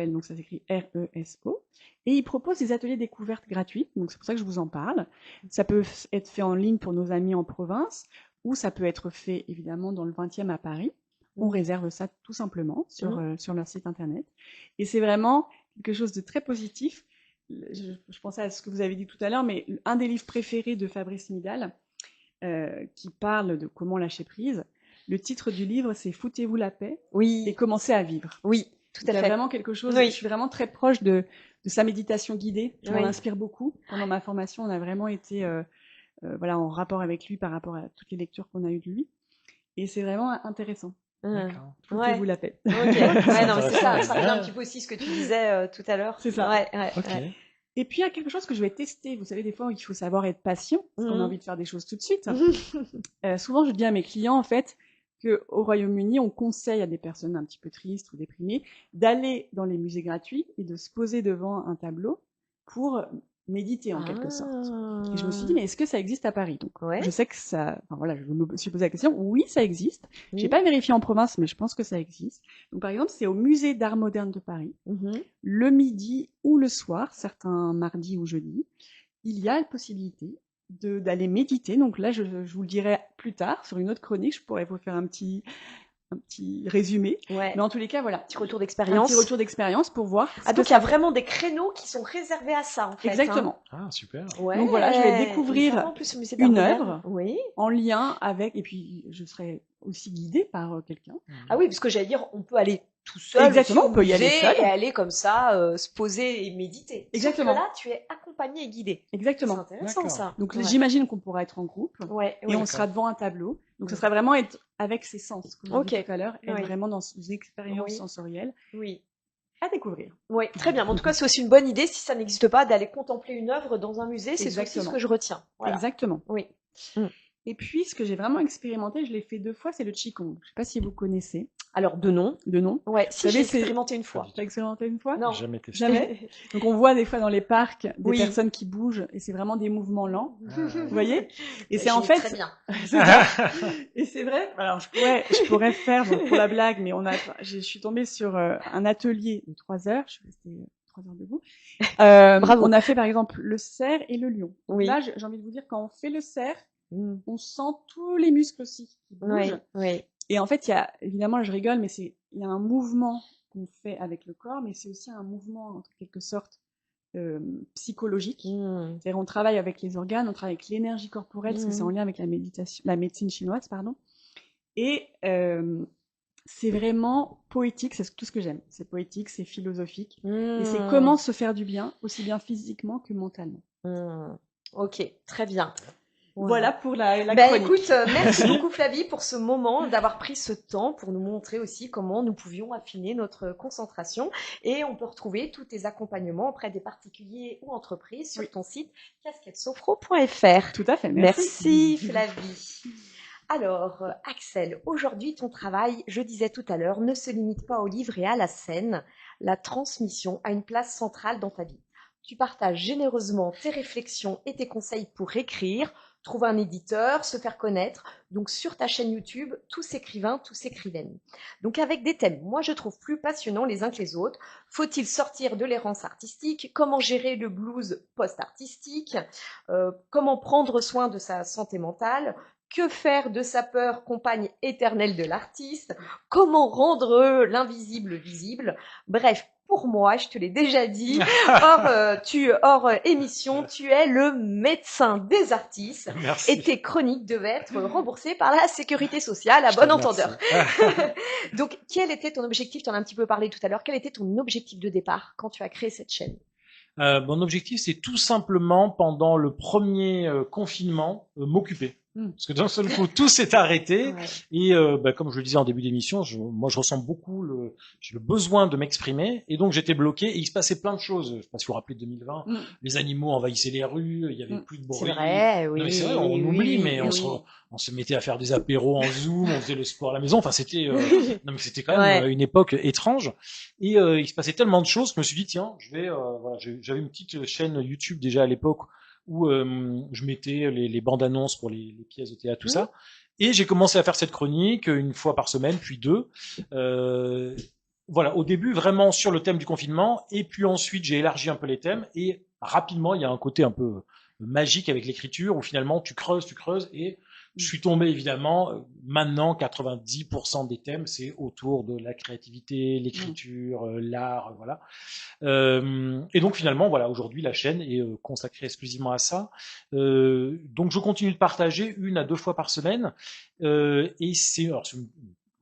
donc ça s'écrit R-E-S-O, et il propose des ateliers découvertes gratuits, donc c'est pour ça que je vous en parle. Ça peut être fait en ligne pour nos amis en province, ou ça peut être fait évidemment dans le 20e à Paris. On réserve ça tout simplement sur leur site internet. Et c'est vraiment quelque chose de très positif. Je pensais à ce que vous avez dit tout à l'heure, mais un des livres préférés de Fabrice Midal, qui parle de comment lâcher prise, le titre du livre, c'est Foutez-vous la paix et Oui, commencez à vivre. oui, tout Il à y a fait. vraiment quelque chose, je Oui, suis vraiment très proche de sa méditation guidée, je m'en oui. inspire beaucoup. Pendant ma formation, on a vraiment été voilà, en rapport avec lui par rapport à toutes les lectures qu'on a eues de lui. Et c'est vraiment intéressant. Mhm. D'accord. Foutez-vous Ouais. la paix. Ok. C'est Ouais, non, mais c'est intéressant. ça. Ça rejoint un Ouais. petit peu aussi ce que tu disais tout à l'heure. C'est ça. Ouais, ouais, Ok. ouais. Et puis il y a quelque chose que je vais tester. Vous savez, des fois, il faut savoir être patient, parce qu'on a Mhm. envie de faire des choses tout de suite. Souvent, je dis à mes clients, en fait, qu'au Royaume-Uni, on conseille à des personnes un petit peu tristes ou déprimées d'aller dans les musées gratuits et de se poser devant un tableau pour méditer en quelque sorte. Et je me suis dit, Ah. mais est-ce que ça existe à Paris? Donc, Ouais. je sais que ça, enfin voilà, je me suis posé la question. Oui, ça existe. J'ai Oui. pas vérifié en province, mais je pense que ça existe. Donc, par exemple, c'est au musée d'art moderne de Paris, Mhm. le midi ou le soir, certains mardis ou jeudis, il y a la possibilité d'aller méditer. Donc là, je vous le dirai plus tard sur une autre chronique. Je pourrais vous faire un petit résumé. Ouais. Mais en tous les cas, voilà, Petit retour un d'expérience. petit retour d'expérience pour voir ce Ah, que donc il y a ça fait. vraiment des créneaux qui sont réservés à ça, en fait. Exactement. Ah, super. Hein. Ouais. Donc voilà, je vais Il est découvrir sympa en plus au musée d'art une moderne. œuvre Oui. en lien avec, et puis je serai aussi guidée par quelqu'un. Ah oui, parce que j'allais dire, on peut aller tout seul Exactement, aussi au on peut y aller musée seul. et aller comme ça, se poser et méditer. Exactement. Sauf que là, tu es accompagné et guidé. C'est Exactement. intéressant, D'accord. ça. Donc Ouais. j'imagine qu'on pourra être en groupe Ouais, et oui. on sera devant un tableau. Donc ce sera vraiment être avec ses sens, comme je Ok. disais tout à l'heure, être Oui. vraiment dans ces expériences Oui. sensorielles Oui. à découvrir. Oui, très bien. Mais en tout cas, c'est aussi une bonne idée, si ça n'existe pas, d'aller contempler une œuvre dans un musée. C'est aussi ce Exactement. que je retiens. Voilà. Exactement. Oui. Et puis, ce que j'ai vraiment expérimenté, je l'ai fait 2 fois, c'est le Qigong. Je sais pas si vous connaissez Alors, de nom. de nom. Ouais, Vous si, savez, j'ai c'est... expérimenté une fois. Pas du T'as expérimenté une fois? Non. Jamais testé. Jamais. Donc, on voit des fois dans les parcs des Oui. personnes qui bougent et c'est vraiment des mouvements lents. Ah, ouais. Vous voyez? Et c'est J'imite en fait... très bien. c'est ça. Et c'est vrai. Alors, je pourrais faire, donc, pour la blague, mais je suis tombée sur un atelier de 3 heures. Je suis restée 3 heures debout. Bravo. On a fait, par exemple, le cerf et le lion. Donc Oui. là, j'ai envie de vous dire, quand on fait le cerf, on sent tous les muscles aussi qui bougent. Oui, oui. Et en fait, il y a, évidemment, là, je rigole, mais il y a un mouvement qu'on fait avec le corps, mais c'est aussi un mouvement, en quelque sorte, psychologique. C'est-à-dire, on travaille avec les organes, on travaille avec l'énergie corporelle, parce que c'est en lien avec la médecine chinoise, pardon. Et c'est vraiment poétique, c'est tout ce que j'aime. C'est poétique, c'est philosophique. Et c'est comment se faire du bien, aussi bien physiquement que mentalement. Ok, très bien. Voilà pour la Ben, chronique. écoute, merci beaucoup Flavie pour ce moment, d'avoir pris ce temps pour nous montrer aussi comment nous pouvions affiner notre concentration. Et on peut retrouver tous tes accompagnements auprès des particuliers ou entreprises sur ton site casquettesofro.fr. Tout à fait, merci. Merci Flavie. Alors, Axel, aujourd'hui, ton travail, je disais tout à l'heure, ne se limite pas au livre et à la scène. La transmission a une place centrale dans ta vie. Tu partages généreusement tes réflexions et tes conseils pour écrire, trouver un éditeur, se faire connaître. Donc, sur ta chaîne YouTube, tous écrivains, tous écrivaines. Donc, avec des thèmes, moi, je trouve plus passionnants les uns que les autres. Faut-il sortir de l'errance artistique? Comment gérer le blues post-artistique? Comment prendre soin de sa santé mentale? que faire de sa peur, compagne éternelle de l'artiste, comment rendre l'invisible visible. Bref, pour moi, je te l'ai déjà dit, hors émission, tu es le médecin des artistes Merci. et tes chroniques devaient être remboursées par la sécurité sociale à Je te bon remercie. entendeur. Donc, quel était ton objectif? Tu en as un petit peu parlé tout à l'heure. Quel était ton objectif de départ quand tu as créé cette chaîne? Mon objectif, c'est tout simplement, pendant le premier confinement, m'occuper. Parce que d'un seul coup, tout s'est arrêté. Ouais. Et comme je le disais en début d'émission, moi je ressens beaucoup j'ai le besoin de m'exprimer. Et donc j'étais bloqué et il se passait plein de choses. Je sais pas si vous vous rappelez de 2020. Les animaux envahissaient les rues, il y avait plus de bruit. C'est vrai, oui. Non, mais c'est vrai, on oublie, mais on se mettait à faire des apéros en Zoom, on faisait le sport à la maison. Enfin, c'était non, mais c'était quand même une époque étrange. Et il se passait tellement de choses que je me suis dit, tiens, voilà, j'avais une petite chaîne YouTube déjà à l'époque où je mettais les bandes annonces pour les pièces de théâtre, tout ça. Et j'ai commencé à faire cette chronique une fois par semaine, puis deux. Voilà, au début vraiment sur le thème du confinement, et puis ensuite j'ai élargi un peu les thèmes, et rapidement il y a un côté un peu magique avec l'écriture où finalement tu creuses, et je suis tombé évidemment, maintenant 90% des thèmes c'est autour de la créativité, l'écriture, l'art, voilà. Et donc finalement, voilà, aujourd'hui la chaîne est consacrée exclusivement à ça. Donc je continue de partager 1 à 2 fois par semaine. Et c'est au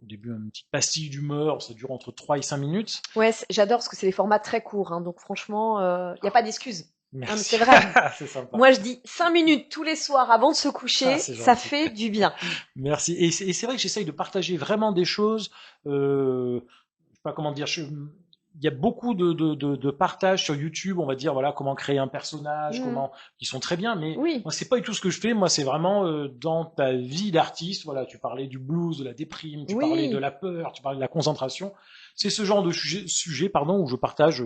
début une petite pastille d'humeur, ça dure entre 3 et 5 minutes. Ouais, j'adore parce que c'est des formats très courts, hein, donc franchement, il n'y a pas d'excuse. Merci. Non, mais c'est vrai. C'est sympa. Moi, je dis 5 minutes tous les soirs avant de se coucher, ça fait du bien. Merci. Et c'est vrai que j'essaye de partager vraiment des choses. Je sais pas comment dire. Il y a beaucoup de partages sur YouTube, on va dire, voilà, comment créer un personnage, qui sont très bien, mais moi, c'est pas du tout ce que je fais. Moi, c'est vraiment dans ta vie d'artiste. Voilà, tu parlais du blues, de la déprime, tu parlais de la peur, tu parlais de la concentration. C'est ce genre de sujet, où je partage,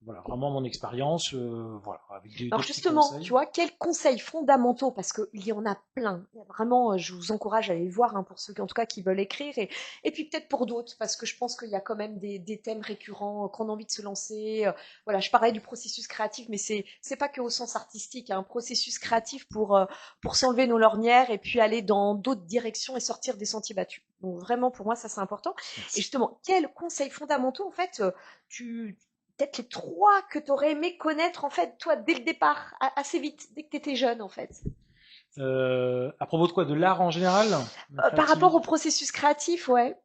voilà, vraiment mon expérience, voilà, avec Alors justement, tu vois, quels conseils fondamentaux, parce qu'il y en a plein. Vraiment, je vous encourage à aller voir, hein, pour ceux qui, en tout cas, qui veulent écrire, et puis peut-être pour d'autres, parce que je pense qu'il y a quand même des thèmes récurrents qu'on a envie de se lancer. Voilà, je parlais du processus créatif, mais c'est pas que au sens artistique, hein, un processus créatif pour s'enlever nos lorgnières et puis aller dans d'autres directions et sortir des sentiers battus. Donc vraiment, pour moi, ça c'est important. Merci. Et justement, quels conseils fondamentaux, en fait, peut-être les 3 que tu aurais aimé connaître, en fait, toi, dès le départ, assez vite, dès que tu étais jeune, en fait. À propos de quoi? De l'art en général? Par rapport au processus créatif, ouais.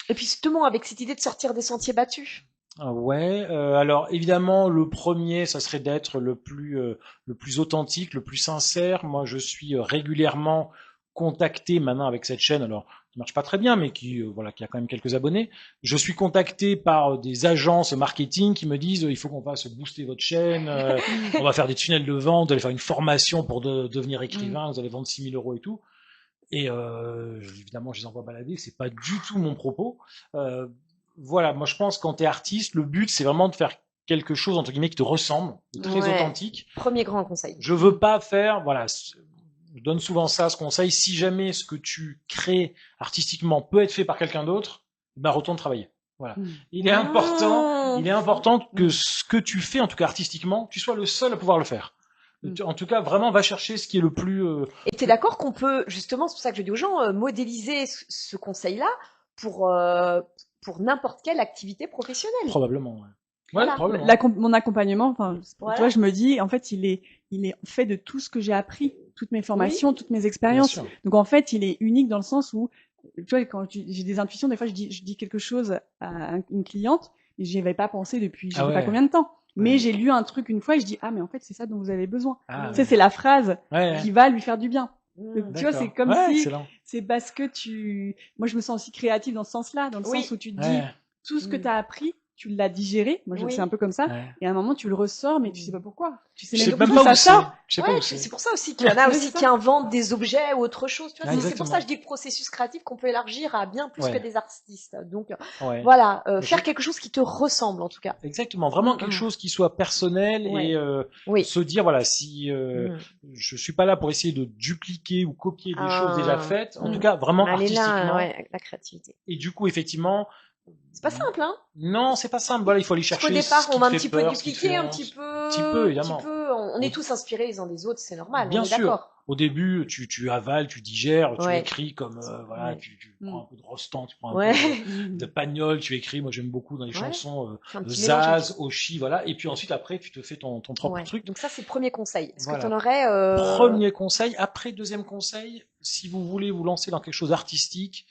Et puis justement, avec cette idée de sortir des sentiers battus. Ouais, alors évidemment, le premier, ça serait d'être le plus authentique, le plus sincère. Moi, je suis régulièrement contacté maintenant avec cette chaîne, alors qui marche pas très bien, mais qui a quand même quelques abonnés. Je suis contacté par des agences marketing qui me disent il faut qu'on fasse booster votre chaîne, on va faire des tunnels de vente, vous allez faire une formation pour devenir écrivain, vous allez vendre 6 000 € et tout. Et évidemment, je les envoie balader. C'est pas du tout mon propos. Voilà, moi je pense que quand t'es artiste, le but c'est vraiment de faire quelque chose entre guillemets qui te ressemble, de très authentique. Premier grand conseil. Je veux pas faire, voilà, je donne souvent ça, ce conseil. Si jamais ce que tu crées artistiquement peut être fait par quelqu'un d'autre, ben retourne travailler. Voilà. Il est important que ce que tu fais, en tout cas artistiquement, tu sois le seul à pouvoir le faire. En tout cas, vraiment, va chercher ce qui est le plus. Et tu es d'accord qu'on peut, justement, c'est pour ça que je dis aux gens, modéliser ce conseil-là pour n'importe quelle activité professionnelle. Probablement, ouais. Voilà. Probablement. Mon accompagnement, enfin, tu vois, je me dis, en fait, il est fait de tout ce que j'ai appris, toutes mes formations, toutes mes expériences. Donc, en fait, il est unique dans le sens où, tu vois, quand j'ai des intuitions, des fois, je dis quelque chose à une cliente, et j'y avais pas pensé depuis je sais pas combien de temps. Mais j'ai lu un truc une fois et je dis, ah, mais en fait, c'est ça dont vous avez besoin. Tu sais, c'est la phrase qui va lui faire du bien. Donc, tu vois, c'est comme si, c'est parce que moi, je me sens aussi créative dans ce sens-là, dans le sens où tu te dis, tout ce que tu as appris, tu l'as digéré. Moi, c'est un peu comme ça. Et à un moment, tu le ressors, mais tu sais pas pourquoi. Tu sais même pas où ça. C'est pour ça aussi qu'il y en a aussi qui inventent des objets ou autre chose. Tu vois, c'est pour ça que je dis le processus créatif qu'on peut élargir à bien plus que des artistes. Donc, voilà, faire quelque chose qui te ressemble, en tout cas. Exactement. Vraiment quelque chose qui soit personnel et se dire, voilà, si je suis pas là pour essayer de dupliquer ou copier des choses déjà faites, en tout cas, vraiment artistiquement. La créativité. Et du coup, effectivement, C'est pas simple, hein? Non, c'est pas simple. Voilà, il faut aller Parce qu'au chercher départ, ce on qui va te un fait petit peu peur, ce qui te fait dupliquer, un honte. petit peu, Un petit peu, évidemment. On est tous inspirés les uns des autres, c'est normal, on Bien est sûr. d'accord. Au début, tu avales, tu digères, tu Ouais. écris comme voilà, Ouais. tu prends un peu de Rostand, tu prends un Ouais. peu de Pagnol, tu écris. Moi, j'aime beaucoup dans les Ouais. chansons C'est un petit mélange avec Zaz, Oshi, voilà. Et puis ensuite, après, tu te fais ton propre Ouais. truc. Donc ça, c'est le premier conseil. Est-ce que Voilà. tu en aurais Premier conseil. Après, deuxième conseil, si vous voulez vous lancer dans quelque chose d'artistique,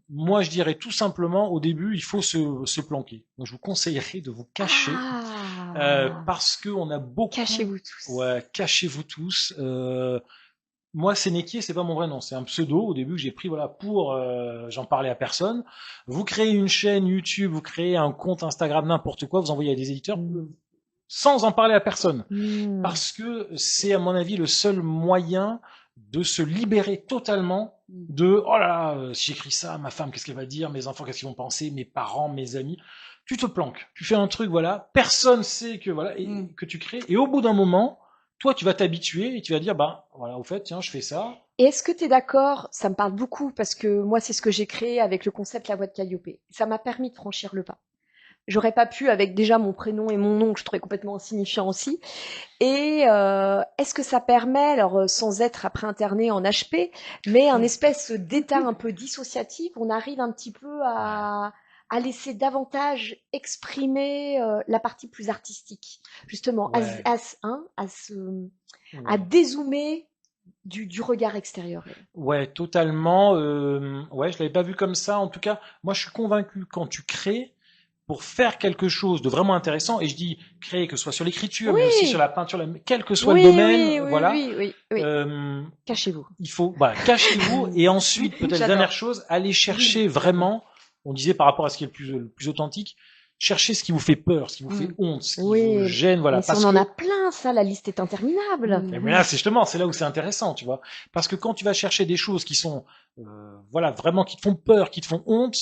moi, je dirais tout simplement, au début, il faut se planquer. Moi, je vous conseillerais de vous cacher. Parce que on a beaucoup. Cachez-vous tous. Ouais, cachez-vous tous. Moi, Sénéquier, c'est pas mon vrai nom, c'est un pseudo au début que j'ai pris voilà pour j'en parlais à personne. Vous créez une chaîne YouTube, vous créez un compte Instagram, n'importe quoi, vous envoyez à des éditeurs sans en parler à personne, parce que c'est à mon avis le seul moyen de se libérer totalement de oh là là, si j'écris ça, ma femme qu'est-ce qu'elle va dire, mes enfants qu'est-ce qu'ils vont penser, mes parents, mes amis. Tu te planques, tu fais un truc voilà, personne sait que voilà et, que tu crées, et au bout d'un moment toi, tu vas t'habituer et tu vas dire, bah, voilà, au fait, tiens, je fais ça. Et est-ce que tu es d'accord? Ça me parle beaucoup parce que moi, c'est ce que j'ai créé avec le concept La Voix de Calliope. Ça m'a permis de franchir le pas. J'aurais pas pu avec déjà mon prénom et mon nom que je trouvais complètement insignifiant aussi. Et est-ce que ça permet, alors sans être après interné en HP, mais un espèce d'état un peu dissociatif, on arrive un petit peu à laisser davantage exprimer la partie plus artistique, justement, Ouais. à dézoomer du regard extérieur. Ouais, totalement. Ouais, je l'avais pas vu comme ça. En tout cas, moi, je suis convaincu quand tu crées pour faire quelque chose de vraiment intéressant, et je dis créer que ce soit sur l'écriture, mais aussi sur la peinture, quel que soit le domaine, voilà. Oui. Cachez-vous. Il faut, voilà, cachez-vous, et ensuite, peut-être dernière chose, allez chercher vraiment. On disait par rapport à ce qui est le plus authentique. Cherchez ce qui vous fait peur, ce qui vous fait honte, ce qui vous gêne, voilà. Mais ça, on en a plein, ça, la liste est interminable. Mais là, c'est justement, c'est là où c'est intéressant, tu vois. Parce que quand tu vas chercher des choses qui sont, voilà, vraiment qui te font peur, qui te font honte,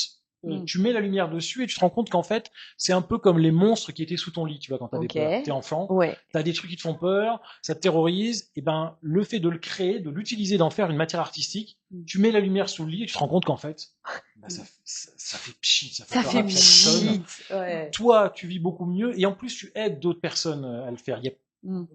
tu mets la lumière dessus et tu te rends compte qu'en fait, c'est un peu comme les monstres qui étaient sous ton lit, tu vois, quand t'as des peurs. T'es enfant, t'as des trucs qui te font peur, ça te terrorise, et ben, le fait de le créer, de l'utiliser, d'en faire une matière artistique, tu mets la lumière sous le lit et tu te rends compte qu'en fait, bah, ça fait pchit, ça fait peur à personne. Toi, tu vis beaucoup mieux, et en plus, tu aides d'autres personnes à le faire. Il y a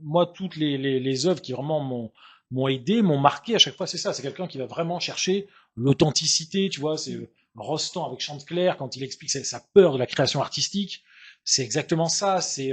moi, toutes les œuvres qui vraiment m'ont aidé, m'ont marqué à chaque fois, c'est ça. C'est quelqu'un qui va vraiment chercher l'authenticité, tu vois. C'est Rostand avec Chantecler quand il explique sa peur de la création artistique. C'est exactement ça. C'est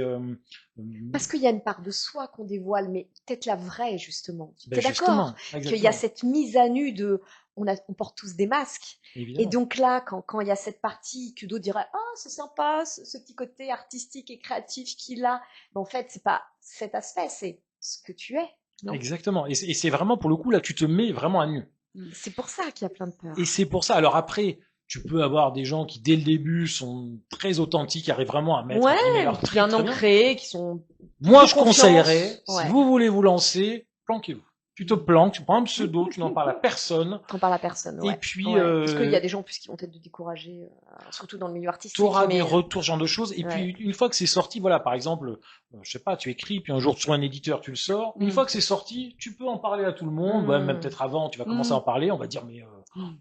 parce qu'il y a une part de soi qu'on dévoile, mais peut-être la vraie justement. Tu es d'accord qu'il y a cette mise à nu de on porte tous des masques. Évidemment. Et donc là, quand il y a cette partie que d'autres diraient ah c'est sympa ce petit côté artistique et créatif qu'il a, mais en fait c'est pas cet aspect, c'est ce que tu es. Non exactement. Et c'est vraiment pour le coup là, tu te mets vraiment à nu. C'est pour ça qu'il y a plein de peurs. Et c'est pour ça. Alors après, tu peux avoir des gens qui dès le début sont très authentiques, qui arrivent vraiment à mettre leur truc bien ancrés, qui sont. Moi, je conseillerais, si vous voulez vous lancer, planquez-vous. Tu te planques, tu prends un pseudo, tu n'en parles à personne. Tu n'en parles à personne, Et puis, parce qu'il y a des gens en plus qui vont peut-être te décourager, surtout dans le milieu artistique. Tu auras des retours, ce genre de choses. Et puis, une fois que c'est sorti, voilà, par exemple, je sais pas, tu écris, puis un jour tu trouves un éditeur, tu le sors. Une fois que c'est sorti, tu peux en parler à tout le monde. Ouais, même peut-être avant, tu vas commencer à en parler. On va dire, mais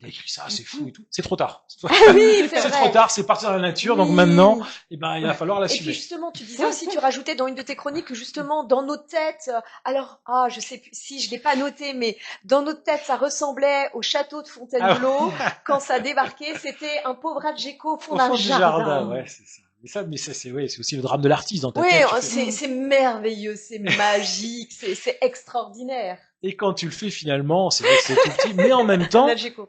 t'as écrit ça, c'est fou et tout. C'est trop tard. Oui, c'est trop tard, c'est parti dans la nature. Donc maintenant, eh ben, il va falloir l'assumer. Et puis justement, tu disais aussi, tu rajoutais dans une de tes chroniques que justement, dans nos têtes, alors, je sais plus si je l'ai pas noté, mais dans notre tête, ça ressemblait au château de Fontainebleau. Quand ça débarquait, c'était un pauvre Adgeco au fond d'un jardin. Ouais, c'est ça. Mais ça, c'est aussi le drame de l'artiste dans ta tête. Oui, c'est merveilleux, c'est magique, c'est extraordinaire. Et quand tu le fais finalement, c'est vrai que c'est tout petit, mais en même temps, l'Adgeco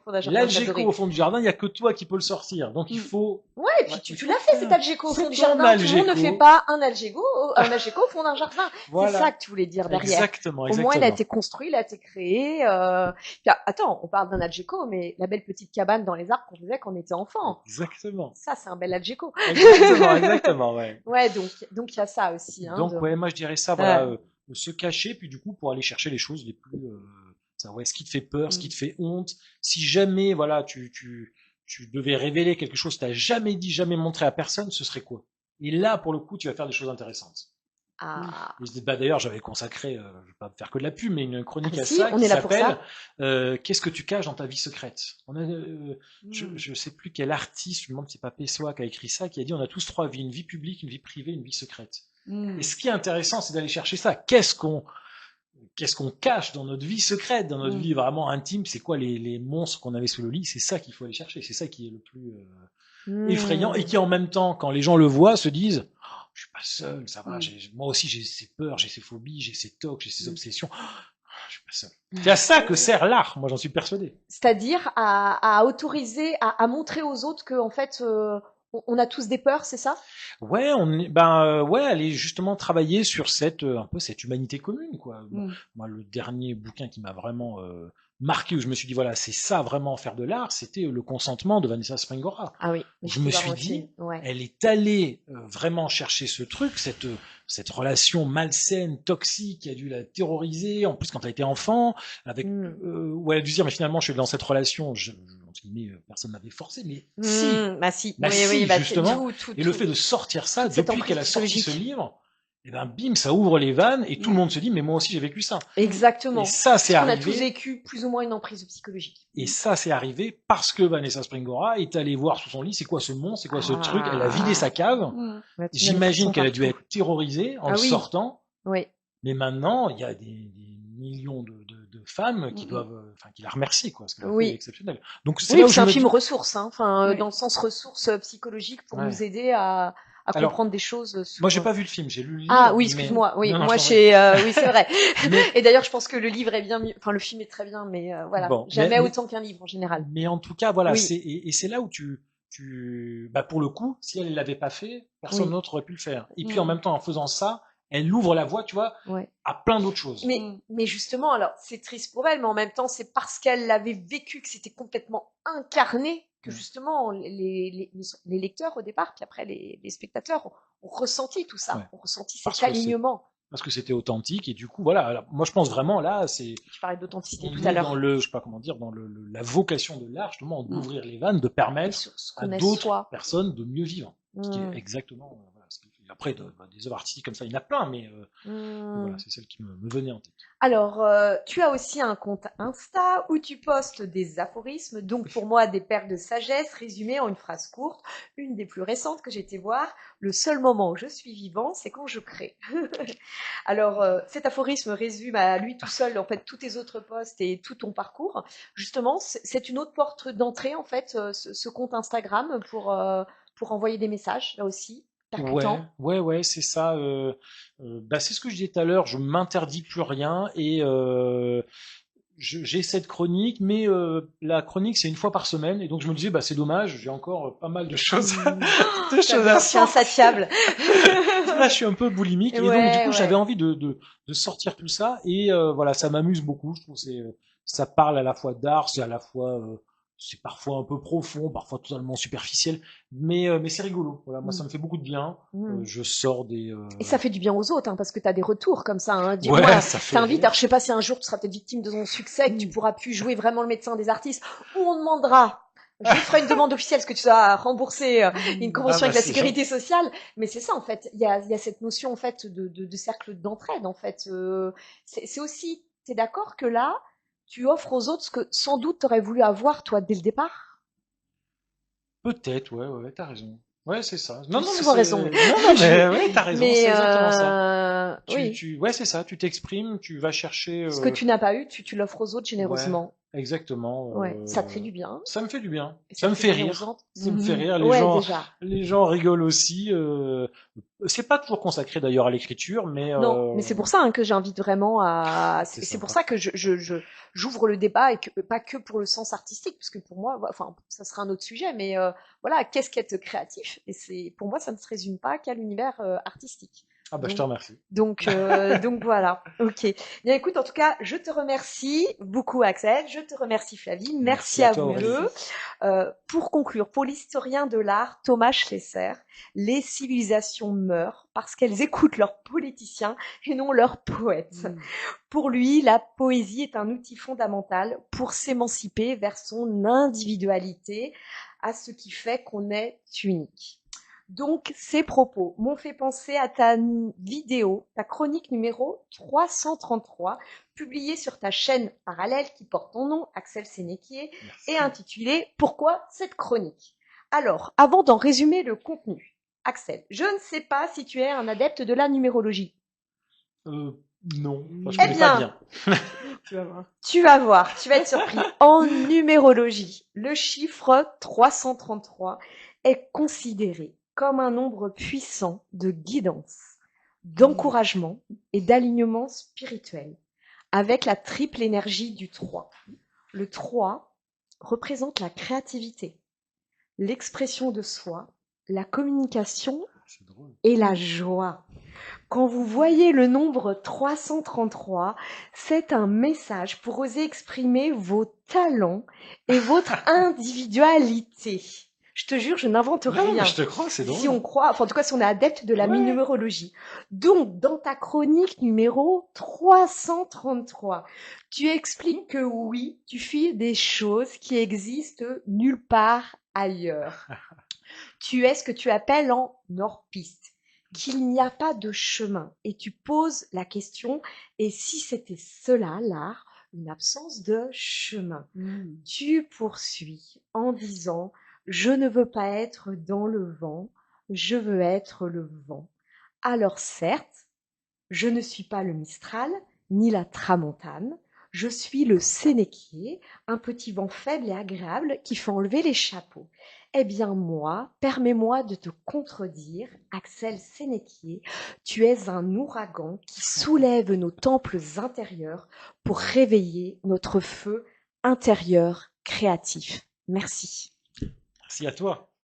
au fond du jardin, il n'y a que toi qui peux le sortir. Donc il faut. Ouais, et puis tu l'as fait cet Adgeco au fond du jardin. Tout le monde ne fait pas un Adgeco au fond d'un jardin. Voilà. C'est ça que tu voulais dire derrière. Exactement. Au moins, il a été construit, il a été créé. Puis, attends, on parle d'un Adgeco, mais la belle petite cabane dans les arbres qu'on faisait quand on était enfant. Exactement. Ça, c'est un bel Adgeco. Exactement, ouais. Ouais, donc il y a ça aussi. Hein, donc ouais, moi je dirais ça, voilà. Se cacher, puis du coup pour aller chercher les choses les plus ce qui te fait peur, ce qui te fait honte. Si jamais voilà tu devais révéler quelque chose que t'as jamais dit, jamais montré à personne, ce serait quoi? Et là pour le coup tu vas faire des choses intéressantes. Ah, D'ailleurs, j'avais consacré, je vais pas faire que de la pub, mais une chronique mais à si, ça on qui est là pour s'appelle ça. Qu'est-ce que tu caches dans ta vie secrète? Mm. Je sais plus quel artiste, je me demande si c'est pas Pessoa qui a écrit ça, qui a dit on a tous trois vies, une vie publique, une vie privée, une vie secrète. Et Mm. ce qui est intéressant, c'est d'aller chercher ça. Qu'est-ce qu'on cache dans notre vie secrète, dans notre Mm. vie vraiment intime? C'est quoi les monstres qu'on avait sous le lit? C'est ça qu'il faut aller chercher. C'est ça qui est le plus effrayant et qui en même temps, quand les gens le voient, se disent je suis pas seul, ça va. Mm. Moi aussi, j'ai ces peurs, j'ai ces phobies, j'ai ces tocs, j'ai ces Mm. obsessions. Je suis pas seul. C'est à ça que sert l'art. Moi, j'en suis persuadé. C'est-à-dire à autoriser, à montrer aux autres que en fait, on a tous des peurs, c'est ça? Ouais, ouais, aller justement travailler sur un peu cette humanité commune, quoi. Mm. Moi, le dernier bouquin qui m'a vraiment marqué, où je me suis dit voilà, c'est ça vraiment faire de l'art, c'était Le Consentement de Vanessa Springora. Ah oui, mais Je j'étais me voir suis le dit, film. Ouais. elle est allée vraiment chercher ce truc, cette relation malsaine, toxique, qui a dû la terroriser, en plus quand elle était enfant, où elle a dû se dire, mais finalement, je suis dans cette relation, entre guillemets, personne m'avait forcé, mais si, Bah si, bah oui, si, oui, bah justement, tout, et le fait de sortir ça, toute cette depuis emprise qu'elle a sorti ce psychologique. livre, et ben bim, ça ouvre les vannes, et tout le monde se dit, mais moi aussi j'ai vécu ça. Exactement. Et ça, c'est Parce qu'on a tous arrivé. vécu plus ou moins une emprise psychologique. Et ça, c'est arrivé parce que Vanessa Springora est allée voir sous son lit, c'est quoi ce monstre, c'est quoi ce truc. Elle a vidé sa cave. Mm. Bah, tu viens de faire J'imagine son qu'elle a dû parcours. être terrorisée en Ah le oui. sortant. Oui. Mais maintenant, il y a des millions de femmes qui Mm. doivent, qui la remercient, quoi. Ce qu'elle a fait Oui. est exceptionnel. Donc c'est Oui, là où puis je c'est un me film dis, ressource, hein. Enfin, Oui. dans le sens ressource psychologique pour ouais. nous aider à Alors, comprendre des choses sur. moi, j'ai pas vu le film, j'ai lu le livre. Ah oui, mais... excuse-moi. Oui, Non, non, moi je t'en prie. oui, c'est vrai. Mais, Et d'ailleurs, je pense que le livre est bien mieux. Enfin, le film est très bien, mais voilà, bon, jamais autant qu'un livre en général. mais en tout cas, voilà, Oui, et c'est là où bah, pour le coup, si elle l'avait pas fait, personne oui, d'autre aurait pu le faire. Et puis en Mm. même temps, en faisant ça, elle ouvre la voie, tu vois, ouais. à plein d'autres choses. Mais justement, alors, c'est triste pour elle, mais en même temps, c'est parce qu'elle l'avait vécu, que c'était complètement incarné, que Mm. justement, les lecteurs au départ, puis après les spectateurs, ont ressenti tout ça, Ouais. ont ressenti Parce cet que alignement. parce que c'était authentique et du coup, voilà. Alors, moi, je pense vraiment là, Tu parlais d'authenticité on tout à est dans l'heure. je sais pas comment dire, dans la vocation de l'art, justement, Mm. d'ouvrir les vannes, de Et permettre sur ce à qu'on est d'autres soi. personnes de mieux vivre. Ce qui est Mm. exactement, voilà, après, des œuvres artistiques comme ça, il y en a plein, mais voilà, Mm. c'est celle qui me venait en tête. Alors, tu as aussi un compte Insta où tu postes des aphorismes, donc pour moi des perles de sagesse résumées en une phrase courte. Une des plus récentes que j'ai été voir, le seul moment où je suis vivant, c'est quand je crée. Alors, cet aphorisme résume à lui tout seul en fait tous tes autres posts et tout ton parcours. Justement, c'est une autre porte d'entrée en fait, ce compte Instagram pour envoyer des messages là aussi, percutant. Ouais, c'est ça. Bah, c'est ce que je disais tout à l'heure. Je m'interdis plus rien et j'ai cette chronique, mais la chronique c'est une fois par semaine et donc je me disais bah c'est dommage, j'ai encore pas mal de choses, de choses à C'est insatiable. Là, je suis un peu boulimique et donc du coup Ouais. j'avais envie de sortir tout ça et voilà, ça m'amuse beaucoup. Je trouve que ça parle à la fois d'art, c'est parfois un peu profond, parfois totalement superficiel, mais c'est rigolo. Voilà, moi ça me fait beaucoup de bien. Je sors des Et ça fait du bien aux autres, hein, parce que tu as des retours comme ça. Hein. ouais, Moi, ça fait t'invites, rire. alors je sais pas si un jour tu seras peut-être victime de ton succès, que tu pourras plus jouer vraiment le médecin des artistes, ou on demandera. Je ferai une demande officielle, parce que tu dois rembourser une convention avec la c'est sécurité sociale. Mais c'est ça, en fait. Il y a cette notion, en fait, de cercle d'entraide, en fait. C'est aussi, t'es d'accord que là, tu offres aux autres ce que sans doute t'aurais voulu avoir, toi, dès le départ? Peut-être, ouais, t'as raison. Ouais, c'est ça. Tu Non, as non, mais souvent raison. mais ouais, t'as raison, Mais c'est exactement ça. oui. Ouais, c'est ça. Tu t'exprimes, tu vas chercher. Ce que tu n'as pas eu, tu l'offres aux autres Ouais, généreusement. exactement. Ouais, ça te fait du bien. Ça me fait du bien. Et Ça me fait du bien aux rire. autres. Ça me fait Mhm. rire. Ouais, déjà. Les gens rigolent aussi. C'est pas toujours consacré d'ailleurs à l'écriture, mais Non, mais c'est pour ça hein, que j'invite vraiment à. c'est C'est pour sympa. ça que j'ouvre le débat et que pas que pour le sens artistique, parce que pour moi, enfin, ça sera un autre sujet, mais voilà, qu'est-ce qu'être créatif? Et c'est pour moi, ça ne se résume pas qu'à l'univers artistique. Ah bah je te Donc, remercie. donc voilà. Ok. Bien, écoute, en tout cas, je te remercie beaucoup, Axel. Je te remercie, Flavie. Merci à toi, vous Aurélie. deux. Pour conclure, pour l'historien de l'art Thomas Schlesser, les civilisations meurent parce qu'elles écoutent leurs politiciens et non leurs poètes. Pour lui, la poésie est un outil fondamental pour s'émanciper vers son individualité, à ce qui fait qu'on est unique. Donc, ces propos m'ont fait penser à ta vidéo, ta chronique numéro 333, publiée sur ta chaîne parallèle qui porte ton nom, Axel Sénéquier, Merci. et intitulée « Pourquoi cette chronique ?» Alors, avant d'en résumer le contenu, Axel, je ne sais pas si tu es un adepte de la numérologie. Non, je Eh connais pas bien, bien. Tu vas voir. tu vas voir, tu vas être surpris. En numérologie, le chiffre 333 est considéré comme un nombre puissant de guidance, d'encouragement et d'alignement spirituel, avec la triple énergie du 3. Le 3 représente la créativité, l'expression de soi, la communication C'est drôle. et la joie. Quand vous voyez le nombre 333, c'est un message pour oser exprimer vos talents et votre individualité. Je te jure, je n'invente Non, rien. mais je te crois, c'est drôle. Si on croit, enfin en tout cas si on est adepte de la Ouais. numérologie. Donc, dans ta chronique numéro 333, tu expliques que oui, tu fais des choses qui existent nulle part ailleurs. Tu es ce que tu appelles en hors-piste, qu'il n'y a pas de chemin. Et tu poses la question, et si c'était cela, l'art, une absence de chemin? Tu poursuis en disant, je ne veux pas être dans le vent, je veux être le vent. Alors certes, je ne suis pas le Mistral, ni la Tramontane, je suis le Sénéquier, un petit vent faible et agréable qui fait enlever les chapeaux. Eh bien moi, permets-moi de te contredire, Axel Sénéquier, tu es un ouragan qui soulève nos temples intérieurs pour réveiller notre feu intérieur créatif. Merci. Merci à toi.